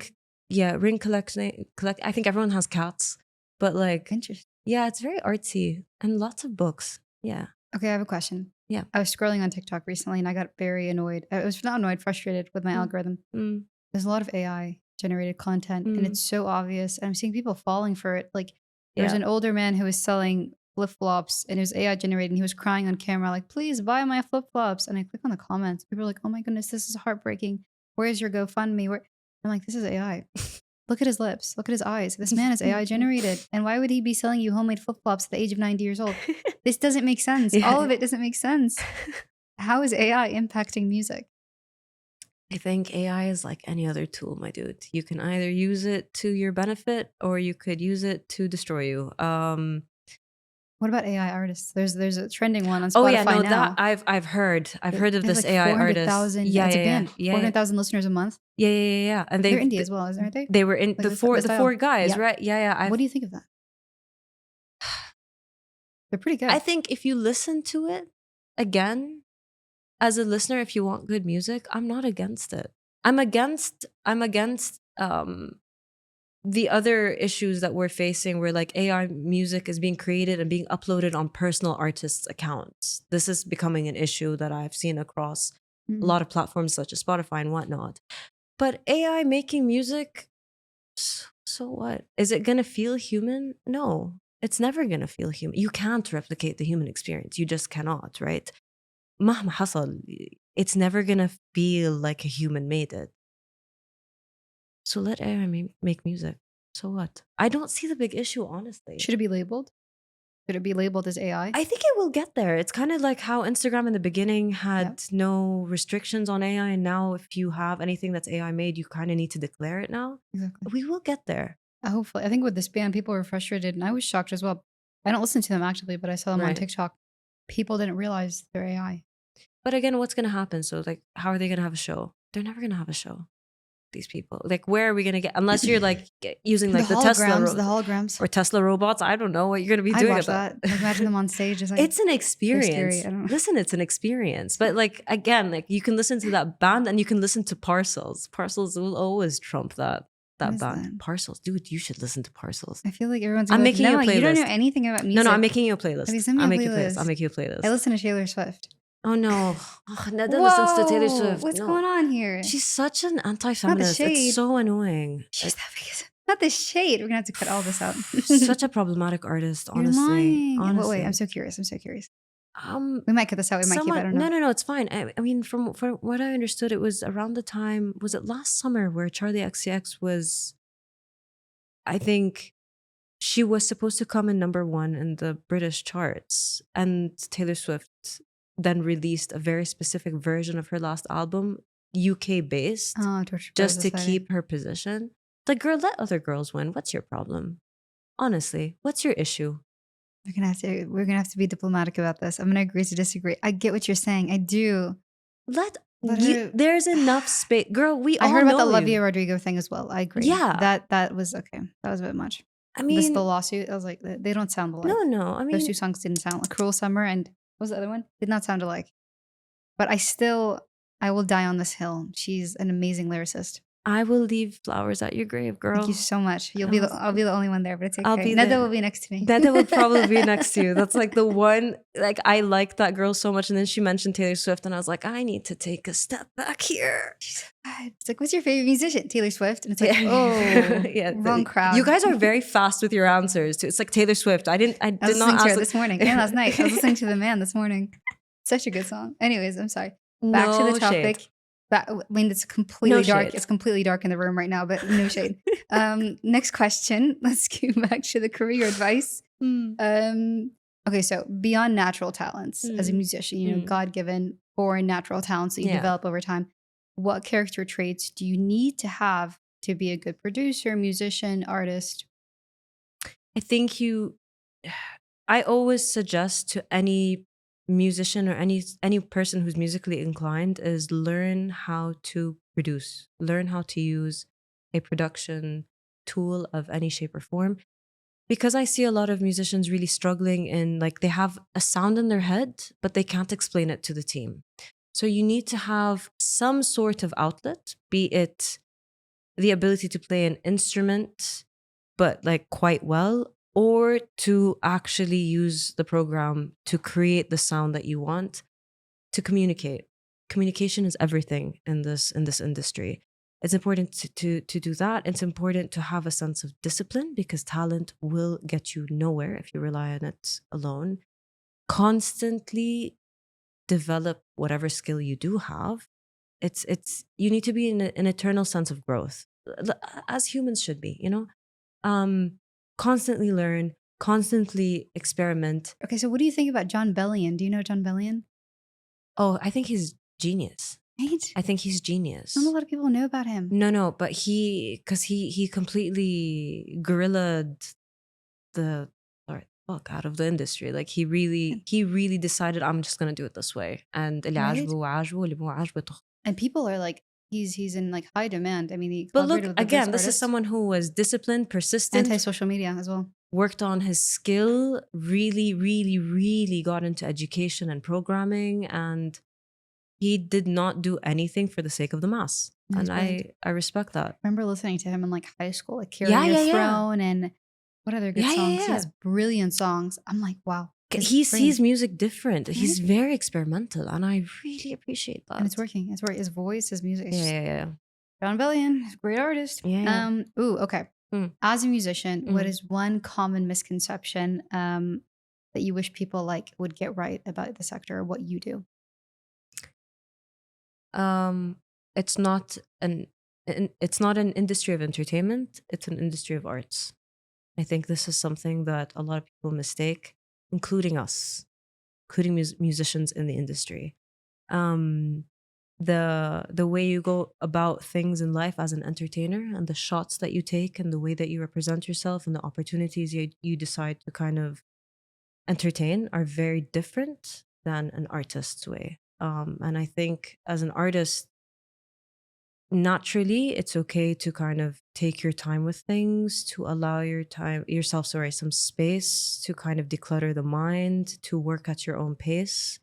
collection. I think everyone has cats, but like, interesting. Yeah, it's very artsy and lots of books. Yeah. Okay, I have a question. Yeah. I was scrolling on TikTok recently and I got very annoyed. I was not annoyed, frustrated with my algorithm. There's a lot of AI generated content and it's so obvious. And I'm seeing people falling for it. Like there's an older man who was selling flip-flops and it was AI generated and he was crying on camera like, please buy my flip-flops. And I click on the comments. People are like, oh my goodness, this is heartbreaking. Where's your GoFundMe? I'm like, this is AI. Look at his lips. Look at his eyes. This man is AI generated. And why would he be selling you homemade flip-flops at the age of 90 years old? This doesn't make sense. All of it doesn't make sense. How is AI impacting music? I think AI is like any other tool, my dude. You can either use it to your benefit or you could use it to destroy you. What about AI artists? There's a trending one on Spotify. Oh yeah, no, now. that I've heard of this like AI artist. 400,000 listeners a month. Yeah. And they're indie as well, aren't they? They were in like the four guys, right? Yeah. What do you think of that? They're pretty good. I think if you listen to it again, as a listener, if you want good music, I'm not against it. I'm against the other issues that we're facing where like AI music is being created and being uploaded on personal artists' accounts. This is becoming an issue that I've seen across a lot of platforms such as Spotify and whatnot. But AI making music, so what? Is it going to feel human? No, it's never going to feel human. You can't replicate the human experience. You just cannot, right? مهما حصل, it's never going to feel like a human made it. So let AI make music. So what? I don't see the big issue, honestly. Should it be labeled? Should it be labeled as AI? I think it will get there. It's kind of like how Instagram in the beginning had no restrictions on AI. And now if you have anything that's AI made, you kind of need to declare it now. Exactly. We will get there. Hopefully. I think with this band, people were frustrated and I was shocked as well. I don't listen to them actively, but I saw them on TikTok. People didn't realize they're AI. But again, what's going to happen? So like, how are they going to have a show? They're never going to have a show. these people? Like, where are we gonna get? Unless you're like using like the holograms. or Tesla robots. I don't know what you're gonna be I'd doing watch at that. Like, imagine them on stage. Just like, it's an experience. scary. I don't know. Listen, it's an experience. But like again, like you can listen to that band and you can listen to Parcels. Parcels will always trump that band. That? Parcels, dude, you should listen to Parcels. I feel like everyone's. I'm making you a playlist. You don't know anything about music. No, I'm making you a playlist. Okay, send me I'll a make you a playlist. playlist. I'll make you a playlist. I listen to Taylor Swift. Oh no, Nada listens to Taylor Swift. What's going on here? She's such an anti-feminist. It's so annoying. She's that biggest. Not the shade. We're gonna have to cut all this out. Such a problematic artist, honestly. You're lying. Honestly. Wait, I'm so curious. We might cut this out. We might keep it. I don't know. No, it's fine. I mean, from what I understood, it was around the time, was it last summer, where Charlie XCX was, I think she was supposed to come in #1 in the British charts, and Taylor Swift then released a very specific version of her last album, UK based, just to keep her position. Like, girl, let other girls win. What's your problem? Honestly, what's your issue? We're gonna have to be diplomatic about this. I'm gonna agree to disagree. I get what you're saying. I do. There's enough space, girl. I heard about the Olivia Rodrigo thing as well. I agree. Yeah, that was okay. That was a bit much. I mean, the lawsuit. I was like, they don't sound alike. No. I mean, those two songs didn't sound like Cruel Summer and what was the other one? Did not sound alike. But I will die on this hill. She's an amazing lyricist. I will leave flowers at your grave, girl. Thank you so much. I'll be the only one there, but it's okay. Nada will be next to me. Nada will probably be next to you. That's like the one, like, I like that girl so much. And then she mentioned Taylor Swift and I was like, I need to take a step back here. It's like, what's your favorite musician? Taylor Swift. And it's like, wrong crowd. You guys are very fast with your answers too. It's like Taylor Swift. I did not ask to her this morning and last night. I was listening to The Man this morning. Such a good song. Anyways, I'm sorry. Back to the topic. Shade. I mean, it's completely dark. Shade. It's completely dark in the room right now, but no shade. Next question. Let's go back to the career advice. Okay, so beyond natural talents as a musician, God-given, born natural talents that you develop over time, what character traits do you need to have to be a good producer, musician, artist? I think I always suggest to any musician or any person who's musically inclined is learn how to produce, learn how to use a production tool of any shape or form. Because I see a lot of musicians really struggling in, like, they have a sound in their head, but they can't explain it to the team. So you need to have some sort of outlet, be it the ability to play an instrument, but like quite well, or to actually use the program to create the sound that you want, to communicate. Communication is everything in this industry. It's important to do that. It's important to have a sense of discipline, because talent will get you nowhere if you rely on it alone. Constantly develop whatever skill you do have. You need to be in an eternal sense of growth, as humans should be, Constantly learn, constantly experiment. Okay, so what do you think about Jon Bellion? Do you know Jon Bellion? Oh, I think he's genius. Right? I think he's genius. Not a lot of people know about him. No, but he completely guerrillaed the fuck out of the industry. Like, he really decided, I'm just gonna do it this way. And and people are like, he's in like high demand. I mean, but look, again, this is someone who was disciplined, persistent, anti-social media as well. Worked on his skill, really got into education and programming, and he did not do anything for the sake of the mass. That's and I respect that. I remember listening to him in like high school, like Carry Your Throne and what other good songs? He has brilliant songs. I'm like, wow. He sees music different. Right? He's very experimental, and I really appreciate that. And it's working. It's working. His voice, his music. Yeah. Jon Bellion, great artist. Yeah. Okay. As a musician, what is one common misconception that you wish people would get right about the sector or what you do? It's not an industry of entertainment. It's an industry of arts. I think this is something that a lot of people mistake, including us, including musicians in the industry. The way you go about things in life as an entertainer, and the shots that you take, and the way that you represent yourself, and the opportunities you decide to kind of entertain are very different than an artist's way. And I think as an artist, naturally it's okay to kind of take your time with things, to allow yourself some space to kind of declutter the mind, to work at your own pace.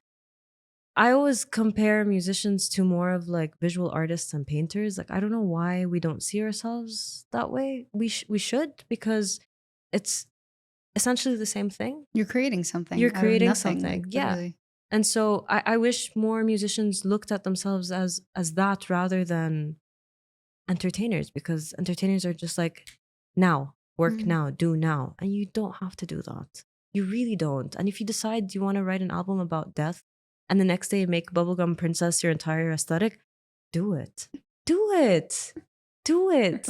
I always compare musicians to more of like visual artists and painters. Like, I don't know why we don't see ourselves that way. We should, because it's essentially the same thing. You're creating something. You're out of creating nothing, something, like, yeah. literally. And so I wish more musicians looked at themselves as that rather than entertainers, because entertainers are just like, now, work now, do now. And you don't have to do that. You really don't. And if you decide you want to write an album about death and the next day make Bubblegum Princess your entire aesthetic, do it. Do it. Do it.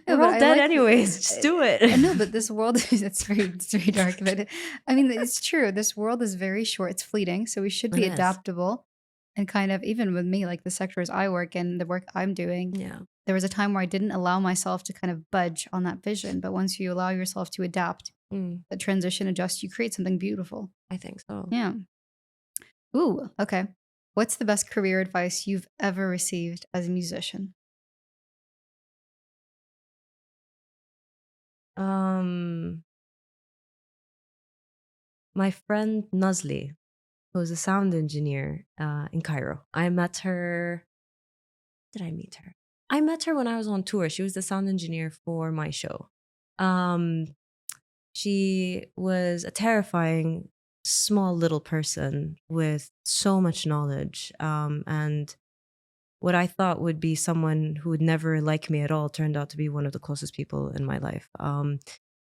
No, We're all but I dead like anyways. Just do it. No, but this world it's very dark. But I mean, it's true. This world is very short. It's fleeting. So we should be It is. adaptable, and kind of, even with me, like the sectors I work in, the work I'm doing. Yeah. There was a time where I didn't allow myself to kind of budge on that vision. But once you allow yourself to adapt, the transition, adjust, you create something beautiful. I think so. Yeah. Ooh, okay. What's the best career advice you've ever received as a musician? My friend Nazli, who was a sound engineer in Cairo. I met her. Did I meet her? I met her when I was on tour. She was the sound engineer for my show. She was a terrifying, small little person with so much knowledge. And what I thought would be someone who would never like me at all turned out to be one of the closest people in my life.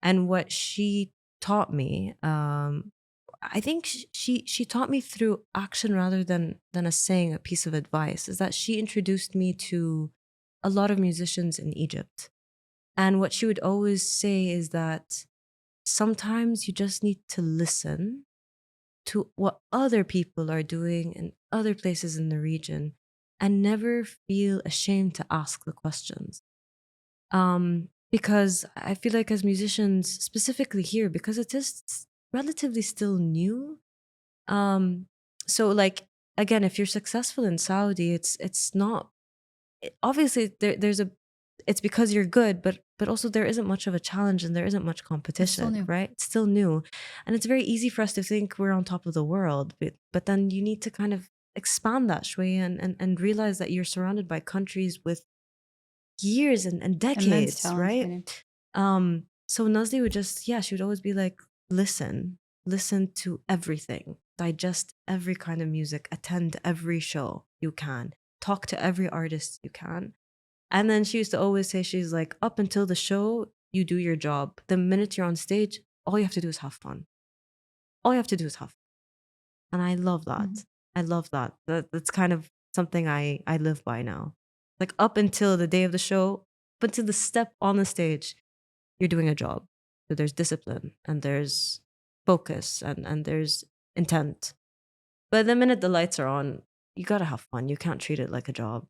And what she taught me, I think she taught me through action rather than a saying, a piece of advice, is that she introduced me to a lot of musicians in Egypt. And what she would always say is that sometimes you just need to listen to what other people are doing in other places in the region and never feel ashamed to ask the questions. Because I feel like as musicians, specifically here, because it is relatively still new. So like, again, if you're successful in Saudi, it's not, obviously there's a, it's because you're good, but also there isn't much of a challenge and there isn't much competition, new. right? It's still new. And it's very easy for us to think we're on top of the world, but then you need to kind of expand that shway and realize that you're surrounded by countries with years and decades, talent, right? So Nazli would just, she would always be like, listen to everything, digest every kind of music, attend every show you can, talk to every artist you can. And then she used to always say, she's like, up until the show, you do your job. The minute you're on stage, all you have to do is have fun. All you have to do is have fun. And I love that. I love that. That's kind of something I live by now. Like, up until the day of the show, up until the step on the stage, you're doing a job. So there's discipline and there's focus and there's intent. But the minute the lights are on, you gotta have fun. You can't treat it like a job.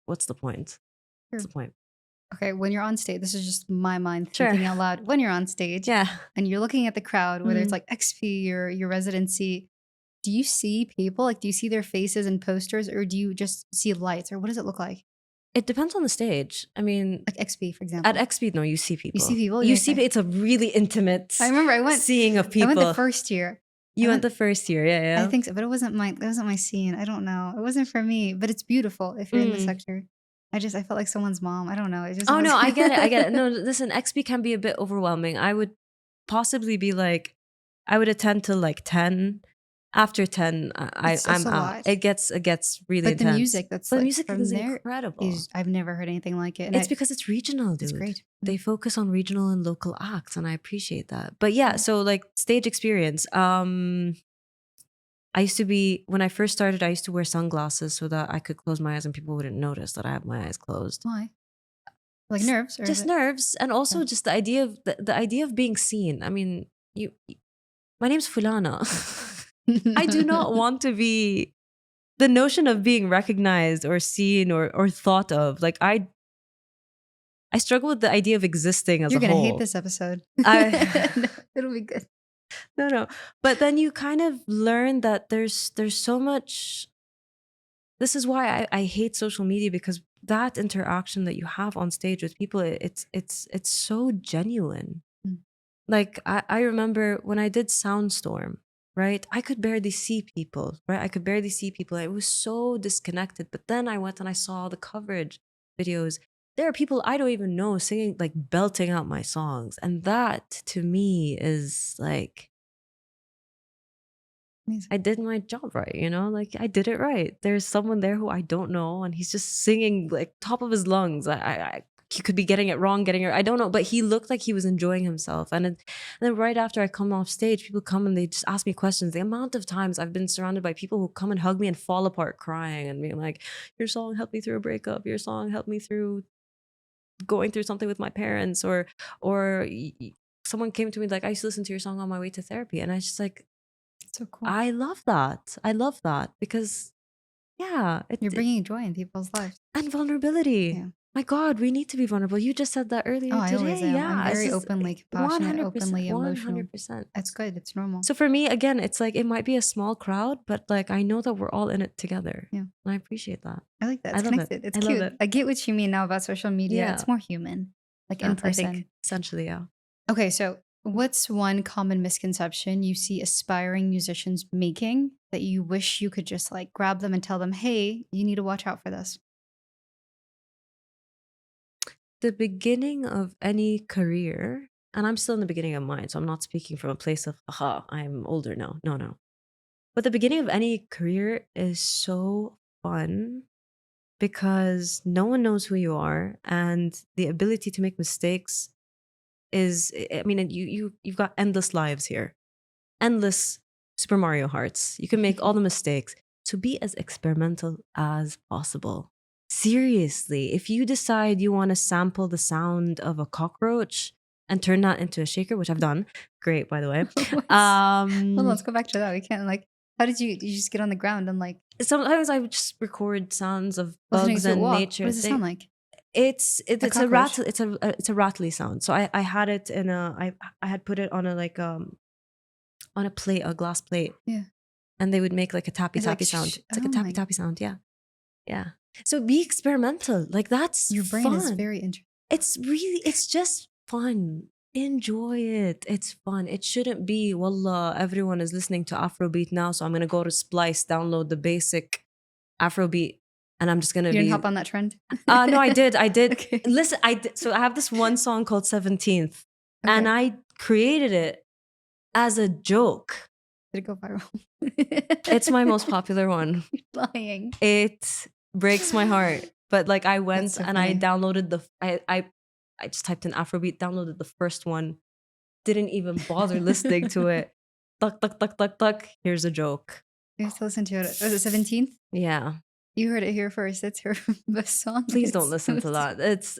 What's the point? What's the point? Okay, when you're on stage, this is just my mind thinking out loud. When you're on stage, and you're looking at the crowd, whether it's like XP or your residency, do you see people? Like, do you see their faces and posters, or do you just see lights, or what does it look like? It depends on the stage. I mean, like XP, for example. At XP, no, you see people. You see people. You see. It's a really intimate. I remember I went seeing of people. I went the first year. You went the first year, yeah. I think so, but it wasn't my scene. I don't know. It wasn't for me, but it's beautiful if you're in the sector. I felt like someone's mom. I don't know. It just no, I get it. No, listen, XP can be a bit overwhelming. I would possibly be like, I would attend to like 10. After 10, I'm out. It gets really intense. But the music the music is incredible. I've never heard anything like it. It's because it's regional, dude. It's great. They focus on regional and local acts, and I appreciate that. But yeah, so like stage experience. I used to be, when I first started, I used to wear sunglasses so that I could close my eyes and people wouldn't notice that I have my eyes closed. Why? Like nerves? Or just nerves, and also just the idea of the idea of being seen. I mean, my name's Fulana. I do not want to be, the notion of being recognized or seen or thought of. Like, I struggle with the idea of existing as a whole. You're gonna hate this episode. It'll be good. No. But then you kind of learn that there's so much this is why I hate social media, because that interaction that you have on stage with people, it's so genuine. Mm. Like I remember when I did Soundstorm, right? I could barely see people, right? I could barely see people. It was so disconnected. But then I went and I saw the coverage videos. There are people I don't even know singing, like belting out my songs. And that to me is like, Amazing. I did my job right, you know? Like I did it right. There's someone there who I don't know and he's just singing like top of his lungs. He could be getting it wrong, I don't know, but he looked like he was enjoying himself. And then right after I come off stage, people come and they just ask me questions. The amount of times I've been surrounded by people who come and hug me and fall apart crying and being like, your song helped me through a breakup. Your song helped me through going through something with my parents, or someone came to me like, I used to listen to your song on my way to therapy. And I was just like, So cool. I love that. I love that because, yeah, You're bringing joy in people's lives. And vulnerability. Yeah. My God, we need to be vulnerable. You just said that earlier I today. always am. Yeah, I'm very it's just openly compassionate, 100%, openly emotional. 100%. That's good. It's normal. So for me, again, it's like it might be a small crowd, but like I know that we're all in it together. Yeah. And I appreciate that. I like that. It's I love connected. it. It's I cute. love it. I get what you mean now about social media. Yeah. It's more human, like in I person. think essentially, yeah. Okay, so what's one common misconception you see aspiring musicians making that you wish you could just like grab them and tell them, hey, you need to watch out for this? The beginning of any career, and I'm still in the beginning of mine, so I'm not speaking from a place of, aha, I'm older now. No. But the beginning of any career is so fun because no one knows who you are, and the ability to make mistakes is, I mean, you've got endless lives here, endless Super Mario Hearts. You can make all the mistakes. So be as experimental as possible. Seriously, if you decide you want to sample the sound of a cockroach and turn that into a shaker, which I've done, great, by the way. Hold on, let's go back to that. We can't like, how did you just get on the ground and like? Sometimes I would just record sounds of listening bugs to it and walk? nature. What does it sound like? It's a cockroach? rattle. It's a rattly sound. So I had it in I had put it on a like on a plate, a glass plate. Yeah. And they would make like a tappy It's like tappy sound. It's like a oh tappy my- tappy sound. Yeah. Yeah. So be experimental. Like that's Your brain fun. is very interesting. It's just fun. Enjoy it. It's fun. It shouldn't be, wallah, everyone is listening to Afrobeat now, so I'm going to go to Splice, download the basic Afrobeat, and I'm just going to You be... didn't hop on that trend? No, I did. Okay. Listen, so I have this one song called 17th, and I created it as a joke. Did it go viral? It's my most popular one. You're lying. It breaks my heart. But like I went That's so and funny. I downloaded I just typed in Afrobeat, downloaded the first one, didn't even bother listening to it. Tuck, tuck, tuck, tuck, tuck. Here's a joke. You have to listen to it. Was it 17th? Yeah. You heard it here first. It's her best song. Please don't listen to that. It's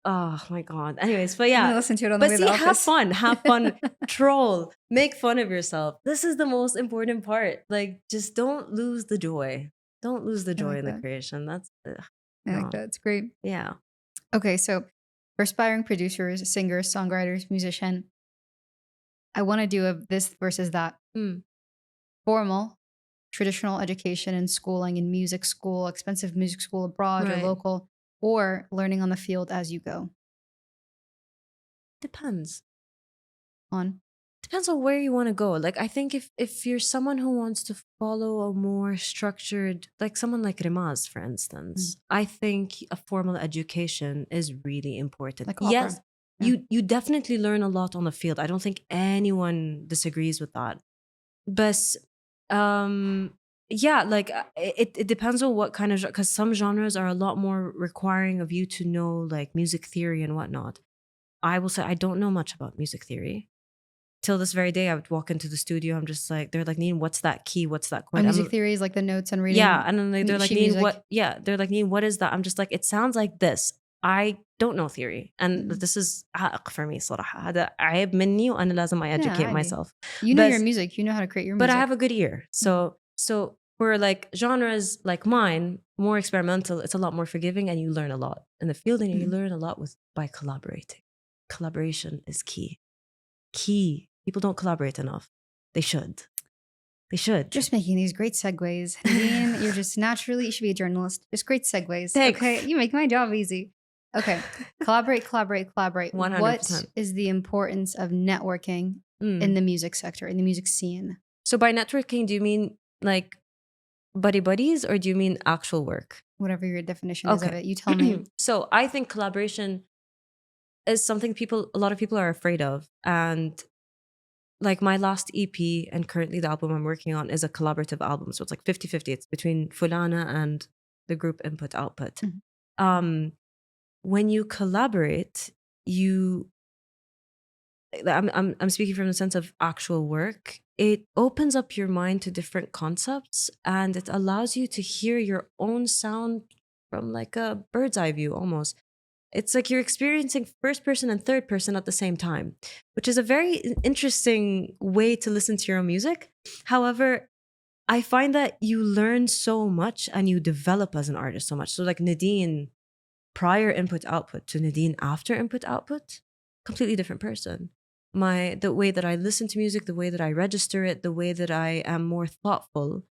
oh my God. Anyways, but I'm yeah. gonna listen to it on the But way see, to the office. have fun, troll, make fun of yourself. This is the most important part. Like, just don't lose the joy. Don't lose the joy like in the that. creation. That's I like that. It's great. Yeah. Okay, so for aspiring producers, singers, songwriters, musician, I want to do a this versus that. Formal, traditional education and schooling in music school, expensive music school abroad or Right. local, or learning on the field as you go. Depends. Depends on where you want to go. Like, I think if you're someone who wants to follow a more structured, like someone like Rimaz, for instance, I think a formal education is really important. Like opera. Yes, Yeah. you definitely learn a lot on the field. I don't think anyone disagrees with that. But yeah, like it depends on what kind of, because some genres are a lot more requiring of you to know like music theory and whatnot. I will say I don't know much about music theory. Till this very day, I would walk into the studio. I'm just like, they're like, Nadine, what's that key? What's that chord? Music theory is like the notes and reading. Yeah, and then they're like, sheet Nadine, music. what? Yeah, they're like, Nadine, what is that? I'm just like, it sounds like this. I don't know theory, and this is عائق for me صراحة. هذا عيب مني وأنا لازم I educate عادي. myself. You know But- your music. You know how to create your But music. I have a good ear, so for like genres like mine, more experimental, it's a lot more forgiving, and you learn a lot in the field, and you learn a lot by collaborating. Collaboration is key. People don't collaborate enough. They should. They should. Just making these great segues. Nadine, you're just naturally, you should be a journalist. Just great segues. Thanks. Okay, you make my job easy. Okay, collaborate. 100%. What is the importance of networking in the music sector, in the music scene? So by networking, do you mean like buddies, or do you mean actual work? Whatever your definition is of it, you tell me. So I think collaboration is something a lot of people are afraid of. And like my last EP and currently the album I'm working on is a collaborative album. So it's like 50-50. It's between Fulana and the group Input Output. When you collaborate, I'm speaking from the sense of actual work. It opens up your mind to different concepts, and it allows you to hear your own sound from like a bird's eye view almost. It's like you're experiencing first person and third person at the same time, which is a very interesting way to listen to your own music. However, I find that you learn so much and you develop as an artist so much. So like Nadine, prior Input Output to Nadine after Input Output, completely different person. The way that I listen to music, the way that I register it, the way that I am more thoughtful.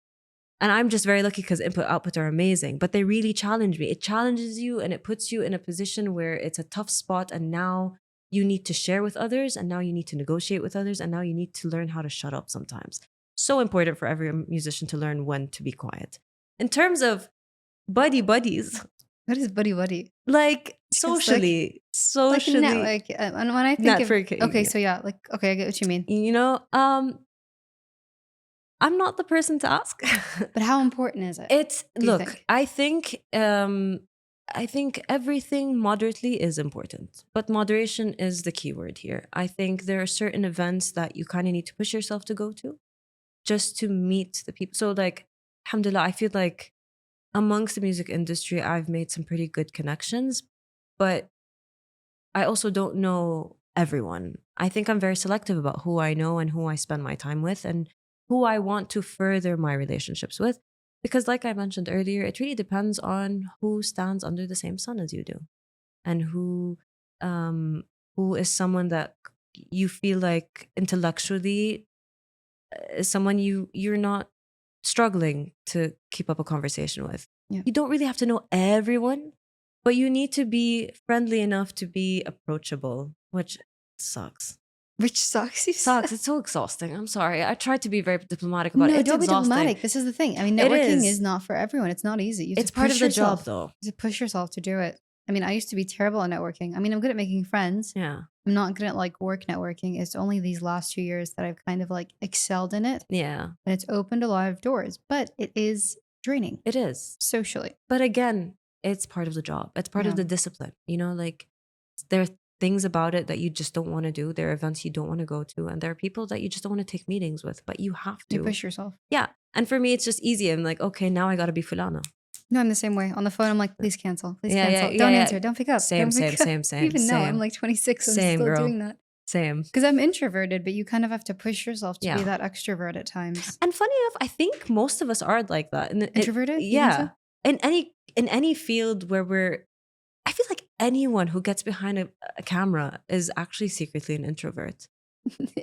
And I'm just very lucky because Input Output are amazing, but they really challenge me. It challenges you and it puts you in a position where it's a tough spot, and now you need to share with others, and now you need to negotiate with others, and now you need to learn how to shut up sometimes. So important for every musician to learn when to be quiet. In terms of buddies. What is buddy? Like socially. Like and when I think networking. Okay, so yeah, like, okay, I get what you mean. You know, I'm not the person to ask. But how important is it? I think everything moderately is important, but moderation is the key word here. I think there are certain events that you kind of need to push yourself to go to just to meet the people. So like, alhamdulillah, I feel like amongst the music industry, I've made some pretty good connections, but I also don't know everyone. I think I'm very selective about who I know and who I spend my time with and who I want to further my relationships with. Because like I mentioned earlier, it really depends on who stands under the same sun as you do, and who is someone that you feel like intellectually is someone you're not struggling to keep up a conversation with. Yeah. You don't really have to know everyone, but you need to be friendly enough to be approachable, which sucks. Which sucks. It's so exhausting. I'm sorry. I tried to be very diplomatic about it. It's don't exhausting. be diplomatic. This is the thing. I mean, networking is not for everyone. It's not easy. It's part of the job, though. You have to push yourself to do it. I mean, I used to be terrible at networking. I mean, I'm good at making friends. Yeah. I'm not good at like work networking. It's only these last 2 years that I've kind of like excelled in it. Yeah. And it's opened a lot of doors, but it is draining. It is. Socially. But again, it's part of the job. It's part of the discipline. You know, like there are things about it that you just don't want to do. There are events you don't want to go to. And there are people that you just don't want to take meetings with, but you have to. You push yourself. Yeah. And for me, it's just easy. I'm like, okay, now I got to be fulana. No, I'm the same way. On the phone, I'm like, please cancel. Please cancel. Don't answer. Don't pick up. Same. Even now, I'm like 26. I'm still doing that. Same. Because I'm introverted, but you kind of have to push yourself to be that extrovert at times. And funny enough, I think most of us are like that. Introverted? Yeah. So? In any field where I feel like anyone who gets behind a camera is actually secretly an introvert.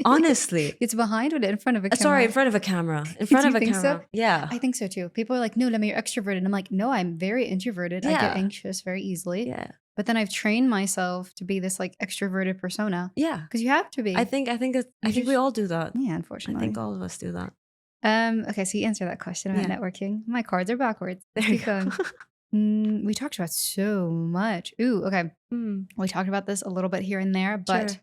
Honestly. It's behind or in front of a camera? Sorry, in front of a camera. In front of a camera. So? Yeah. I think so too. People are like, no, Lemmy, you're extroverted. And I'm like, no, I'm very introverted. I get anxious very easily. Yeah. But then I've trained myself to be this like extroverted persona. Yeah. Because you have to be. I think we all do that. Yeah, unfortunately. I think all of us do that. Okay, so you answered that question about networking. My cards are backwards. There you go. We talked about so much. Ooh, okay. We talked about this a little bit here and there, but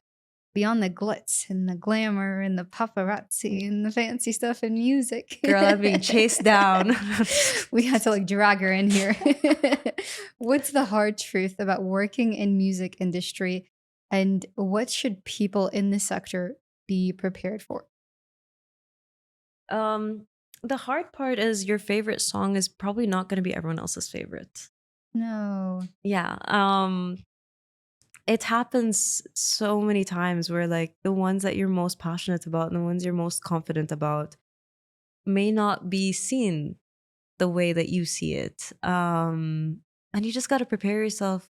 beyond the glitz and the glamour and the paparazzi and the fancy stuff and music. Girl, I'm being chased down. We had to like drag her in here. What's the hard truth about working in music industry, and what should people in this sector be prepared for? The hard part is your favorite song is probably not going to be everyone else's favorite. No. Yeah. It happens so many times where like the ones that you're most passionate about and the ones you're most confident about may not be seen the way that you see it. And you just got to prepare yourself.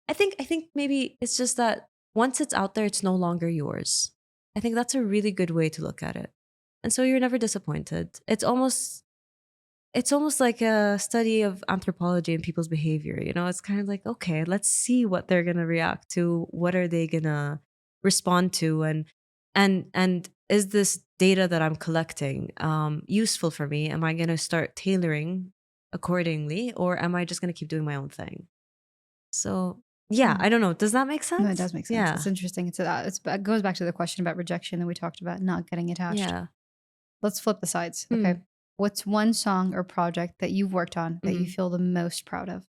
I think maybe it's just that once it's out there, it's no longer yours. I think that's a really good way to look at it. And so you're never disappointed. It's almost like a study of anthropology and people's behavior. You know, it's kind of like, okay, let's see what they're gonna react to. What are they gonna respond to? And is this data that I'm collecting useful for me? Am I gonna start tailoring accordingly, or am I just gonna keep doing my own thing? So yeah, I don't know. Does that make sense? No, it does make sense. Yeah. It's interesting. It goes back to the question about rejection that we talked about, not getting attached. Yeah. Let's flip the sides. Okay. What's one song or project that you've worked on that you feel the most proud of?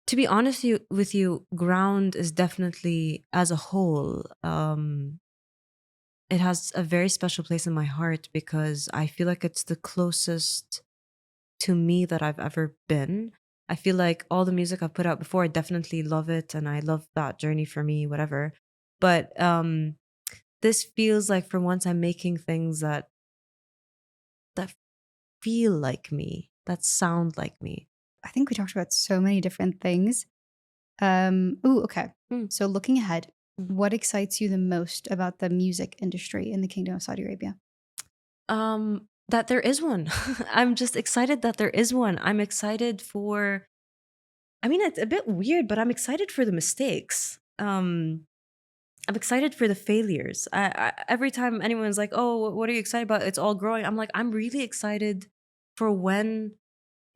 To be honest with you, Ground is definitely, as a whole, it has a very special place in my heart because I feel like it's the closest to me that I've ever been. I feel like all the music I've put out before, I definitely love it and I love that journey for me, whatever. But this feels like for once I'm making things that feel like me, that sound like me. I think we talked about so many different things. Okay. So looking ahead, what excites you the most about the music industry in the Kingdom of Saudi Arabia? That there is one. I'm just excited that there is one. I'm excited for, I mean, it's a bit weird, but I'm excited for the mistakes. I'm excited for the failures. Every time anyone's like, oh, what are you excited about? It's all growing. I'm like, I'm really excited for when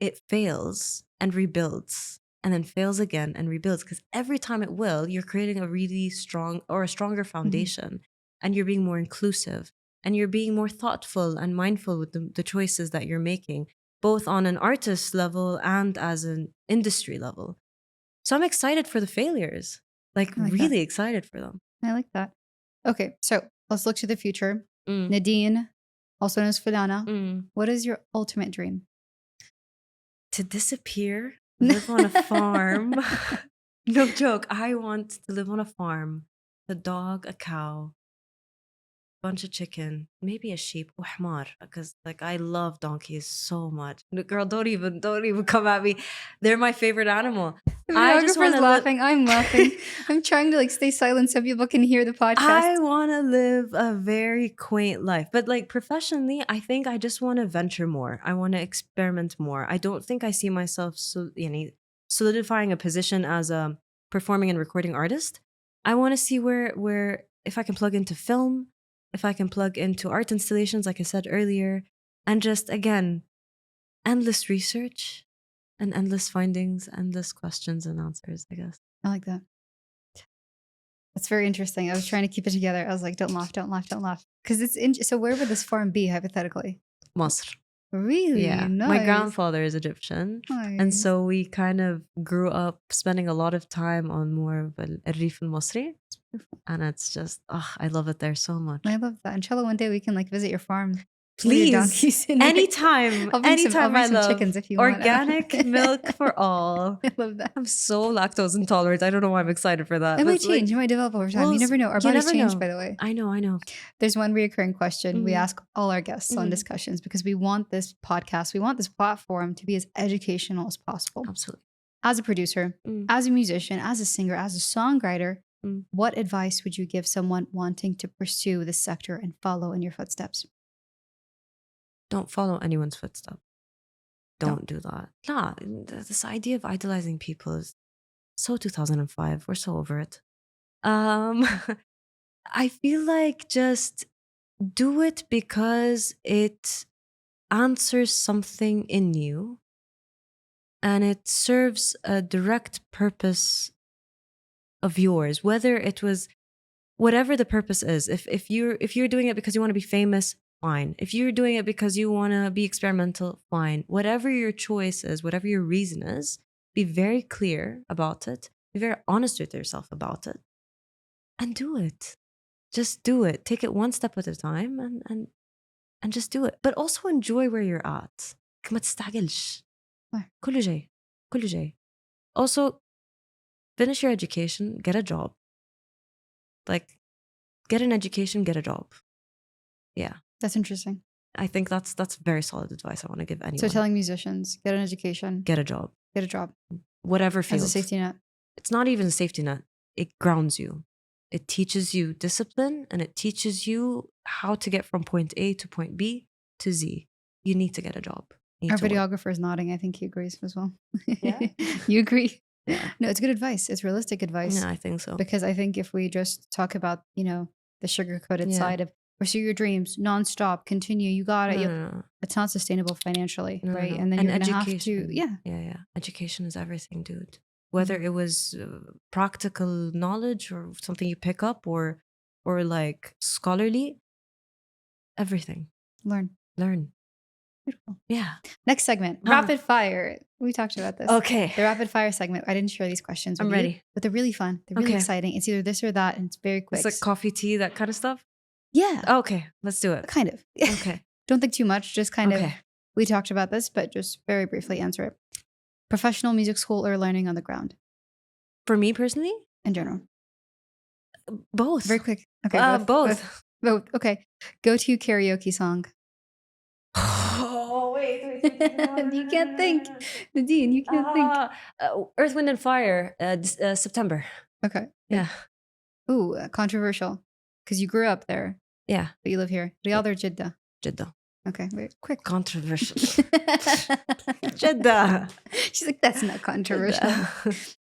it fails and rebuilds and then fails again and rebuilds. Because every time it will, you're creating a really strong or a stronger foundation and you're being more inclusive. And you're being more thoughtful and mindful with the choices that you're making, both on an artist level and as an industry level. So I'm excited for the failures, like really excited for them. I like that. Okay, so let's look to the future. Nadine, also known as fulana, what is your ultimate dream? To disappear, live on a farm. No joke. I want to live on a farm, a dog, a cow, bunch of chicken, maybe a sheep, وحمار, because like I love donkeys so much. Girl, don't even come at me. They're my favorite animal. The videographer's laughing. I'm laughing. I'm trying to like stay silent so people can hear the podcast. I want to live a very quaint life, but like professionally, I think I just want to venture more. I want to experiment more. I don't think I see myself solidifying a position as a performing and recording artist. I want to see where if I can plug into film, if I can plug into art installations, like I said earlier, and just, again, endless research and endless findings, endless questions and answers, I guess. I like that. That's very interesting. I was trying to keep it together. I was like, don't laugh. Because so where would this farm be, hypothetically? Masr. Really? Yeah. Nice. My grandfather is Egyptian. Nice. And so we kind of grew up spending a lot of time on more of al-Rif al-Masri. And it's just, I love it there so much. I love that. Inshallah, one day we can like visit your farm. Please, anytime. I'll bring some chickens if you want. Organic milk for all. I love that. I'm so lactose intolerant. I don't know why I'm excited for that. It might change. You might develop over time. You never know. Our bodies change, by the way. I know. There's one recurring question we ask all our guests on discussions because we want this podcast, we want this platform to be as educational as possible. Absolutely. As a producer, as a musician, as a singer, as a songwriter, what advice would you give someone wanting to pursue this sector and follow in your footsteps? Don't follow anyone's footsteps. Don't do that. Nah, this idea of idolizing people is so 2005. We're so over it. I feel like just do it because it answers something in you and it serves a direct purpose of yours, whether it was whatever the purpose is. If you're doing it because you want to be famous, fine. If you're doing it because you want to be experimental, fine. Whatever your choice is, whatever your reason is, be very clear about it. Be very honest with yourself about it. And do it. Just do it. Take it one step at a time and just do it. But also enjoy where you're at. ما تستعجلش. كله جاي. Also, finish your education, get a job. Like, get an education, get a job. Yeah. That's interesting. I think that's very solid advice I want to give anyone. So telling musicians, get an education. Get a job. Get a job. Whatever field. As a safety net. It's not even a safety net. It grounds you. It teaches you discipline, and it teaches you how to get from point A to point B to Z. You need to get a job. Our videographer is nodding. I think he agrees as well. Yeah? You agree? Yeah. No, it's good advice. It's realistic advice. Yeah, I think so. Because I think if we just talk about, the sugar-coated side of pursue your dreams, nonstop, continue, you got it. No. It's not sustainable financially, right? No. And then And you're going to have education. to, Yeah. Education is everything, dude. Whether it was practical knowledge or something you pick up or like scholarly, everything. Learn. Beautiful. Yeah. Next segment, rapid fire. We talked about this. Okay. The rapid fire segment. I didn't share these questions with I'm you, ready. but they're really fun. They're really exciting. It's either this or that, and it's very quick. It's like coffee, tea, that kind of stuff? Yeah. Okay, let's do it. Kind of. Okay. Don't think too much. Just kind of, Okay. we talked about this, but just very briefly answer it. Professional music school or learning on the ground? For me personally? In general. Both. Very quick. Okay. Both. Both. Okay. Go-to karaoke song. Oh, wait. You can't think. Nadine, you can't think. Earth, Wind, and Fire, September. Okay. Yeah. Ooh, controversial. Because you grew up there. Yeah. But you live here. Riyadh or Jeddah? Jeddah. Okay, very quick. Controversial. Jeddah. She's like, that's not controversial.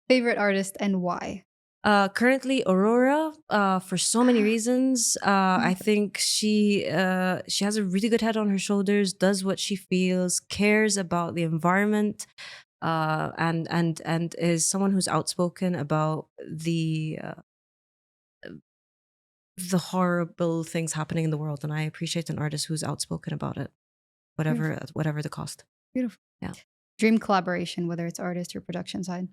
Favorite artist and why? Currently Aurora, for so many reasons. I think she has a really good head on her shoulders, does what she feels, cares about the environment, and is someone who's outspoken about the horrible things happening in the world. And I appreciate an artist who's outspoken about it, whatever the cost. Beautiful. Yeah. Dream collaboration, whether it's artist or production side.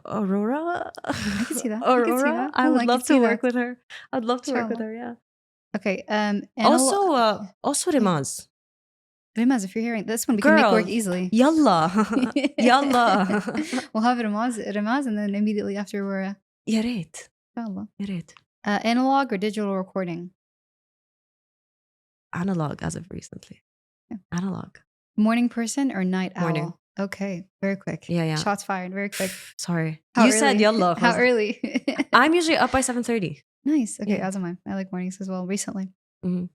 Aurora. I can see that. Aurora. I would love to work with her. I'd love to work with her. Yeah. Okay. Also Remaz. Remaz, if you're hearing this one, we can make work easily. Yalla. Yalla. We'll have Remaz, and then immediately after we're. Ya reit. Inshallah. Ya reit. Analog or digital recording? Analog, as of recently. Yeah. Analog. Morning person or night owl? Morning. Okay, very quick. Yeah. Shots fired, very quick. Sorry. How you early? said yalla. How early? I'm usually up by 7:30. Nice. Okay, Yeah. as am I. I like mornings as well, recently. Mm-hmm.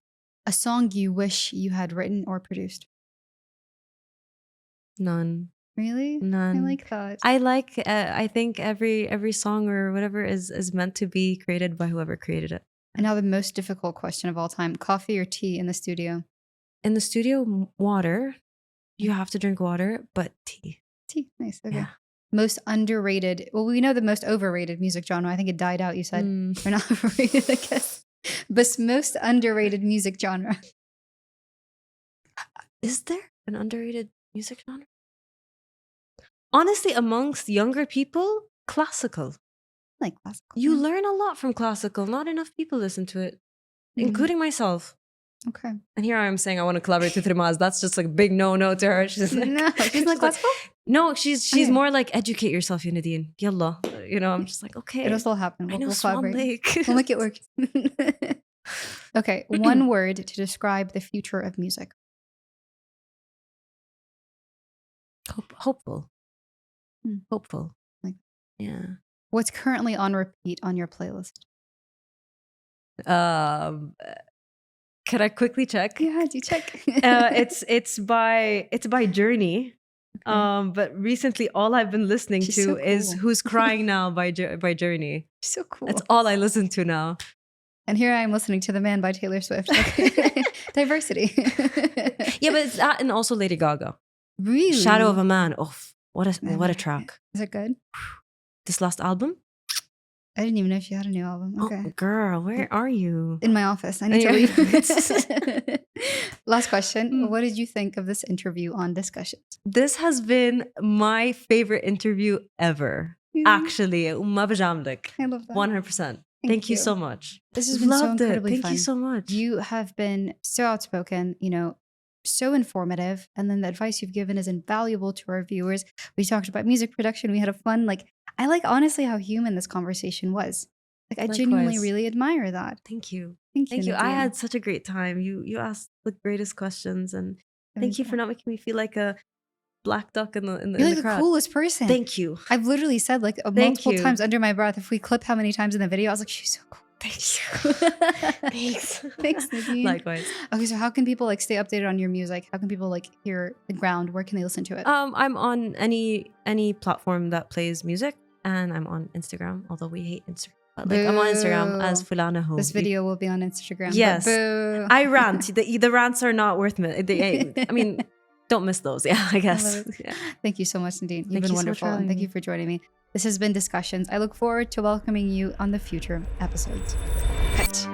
A song you wish you had written or produced? None. Really? None. I like that. I think every song or whatever is meant to be created by whoever created it. And now the most difficult question of all time. Coffee or tea in the studio? In the studio, water. You have to drink water, but tea. Tea. Nice. Okay. Yeah. Most underrated. Well, we know the most overrated music genre. I think it died out, you said. Or not overrated, I guess. But most underrated music genre. Is there an underrated music genre? Honestly, amongst younger people, classical. I like classical. You learn a lot from classical. Not enough people listen to it, including myself. Okay. And here I am saying I want to collaborate with Remaz. That's just like a big no to her. She's like, no, she's not classical? No, she's more like educate yourself, Nadine. Yalla. I'm just like, okay. It'll still happen. We'll Swan collaborate. Lake. We'll make it work. Okay. One word to describe the future of music. Hopeful. Hopeful. Yeah. What's currently on repeat on your playlist? Can I quickly check? Yeah, do check. It's by Journey. Okay. But recently all I've been listening to is Who's Crying Now by Journey. She's so cool. That's all I listen to now. And here I am listening to The Man by Taylor Swift. Diversity. Yeah, but it's that and also Lady Gaga. Really? Shadow of a Man. Oh, what a track. Is it good? This last album? I didn't even know she had a new album. Okay. Oh, girl, where are you? In my office. I need to leave. Last question. What did you think of this interview on Discussions? This has been my favorite interview ever. Actually, I love that. 100%. Thank you so much. This has been so incredibly fun. Thank you so much. You have been so outspoken, so informative. And then the advice you've given is invaluable to our viewers. We talked about music production. We had a fun, I like honestly how human this conversation was. I genuinely really admire that. Thank you. Thank you. I had such a great time. You asked the greatest questions, and thank you for not making me feel like a black duck in the You're in like the the crowd. coolest person. Thank you. I've literally said like Thank multiple you. times under my breath. If we clip how many times in the video, I was like, she's so cool. Thanks. Thanks, Nadine. Likewise. Okay, so how can people like stay updated on your music? How can people like hear the ground? Where can they listen to it? I'm on any platform that plays music, and I'm on Instagram. Although we hate Instagram, but like I'm on Instagram as Boo. fulana ho. This video will be on Instagram. but Yes. boo. I rant. The rants are not worth it. I mean, don't miss those. Yeah, I guess. love it. Yeah. Thank you so much, Nadine. You've Thank been you so much for wonderful. And having thank me. you for joining me. This has been Discussions. I look forward to welcoming you on the future episodes. Cut.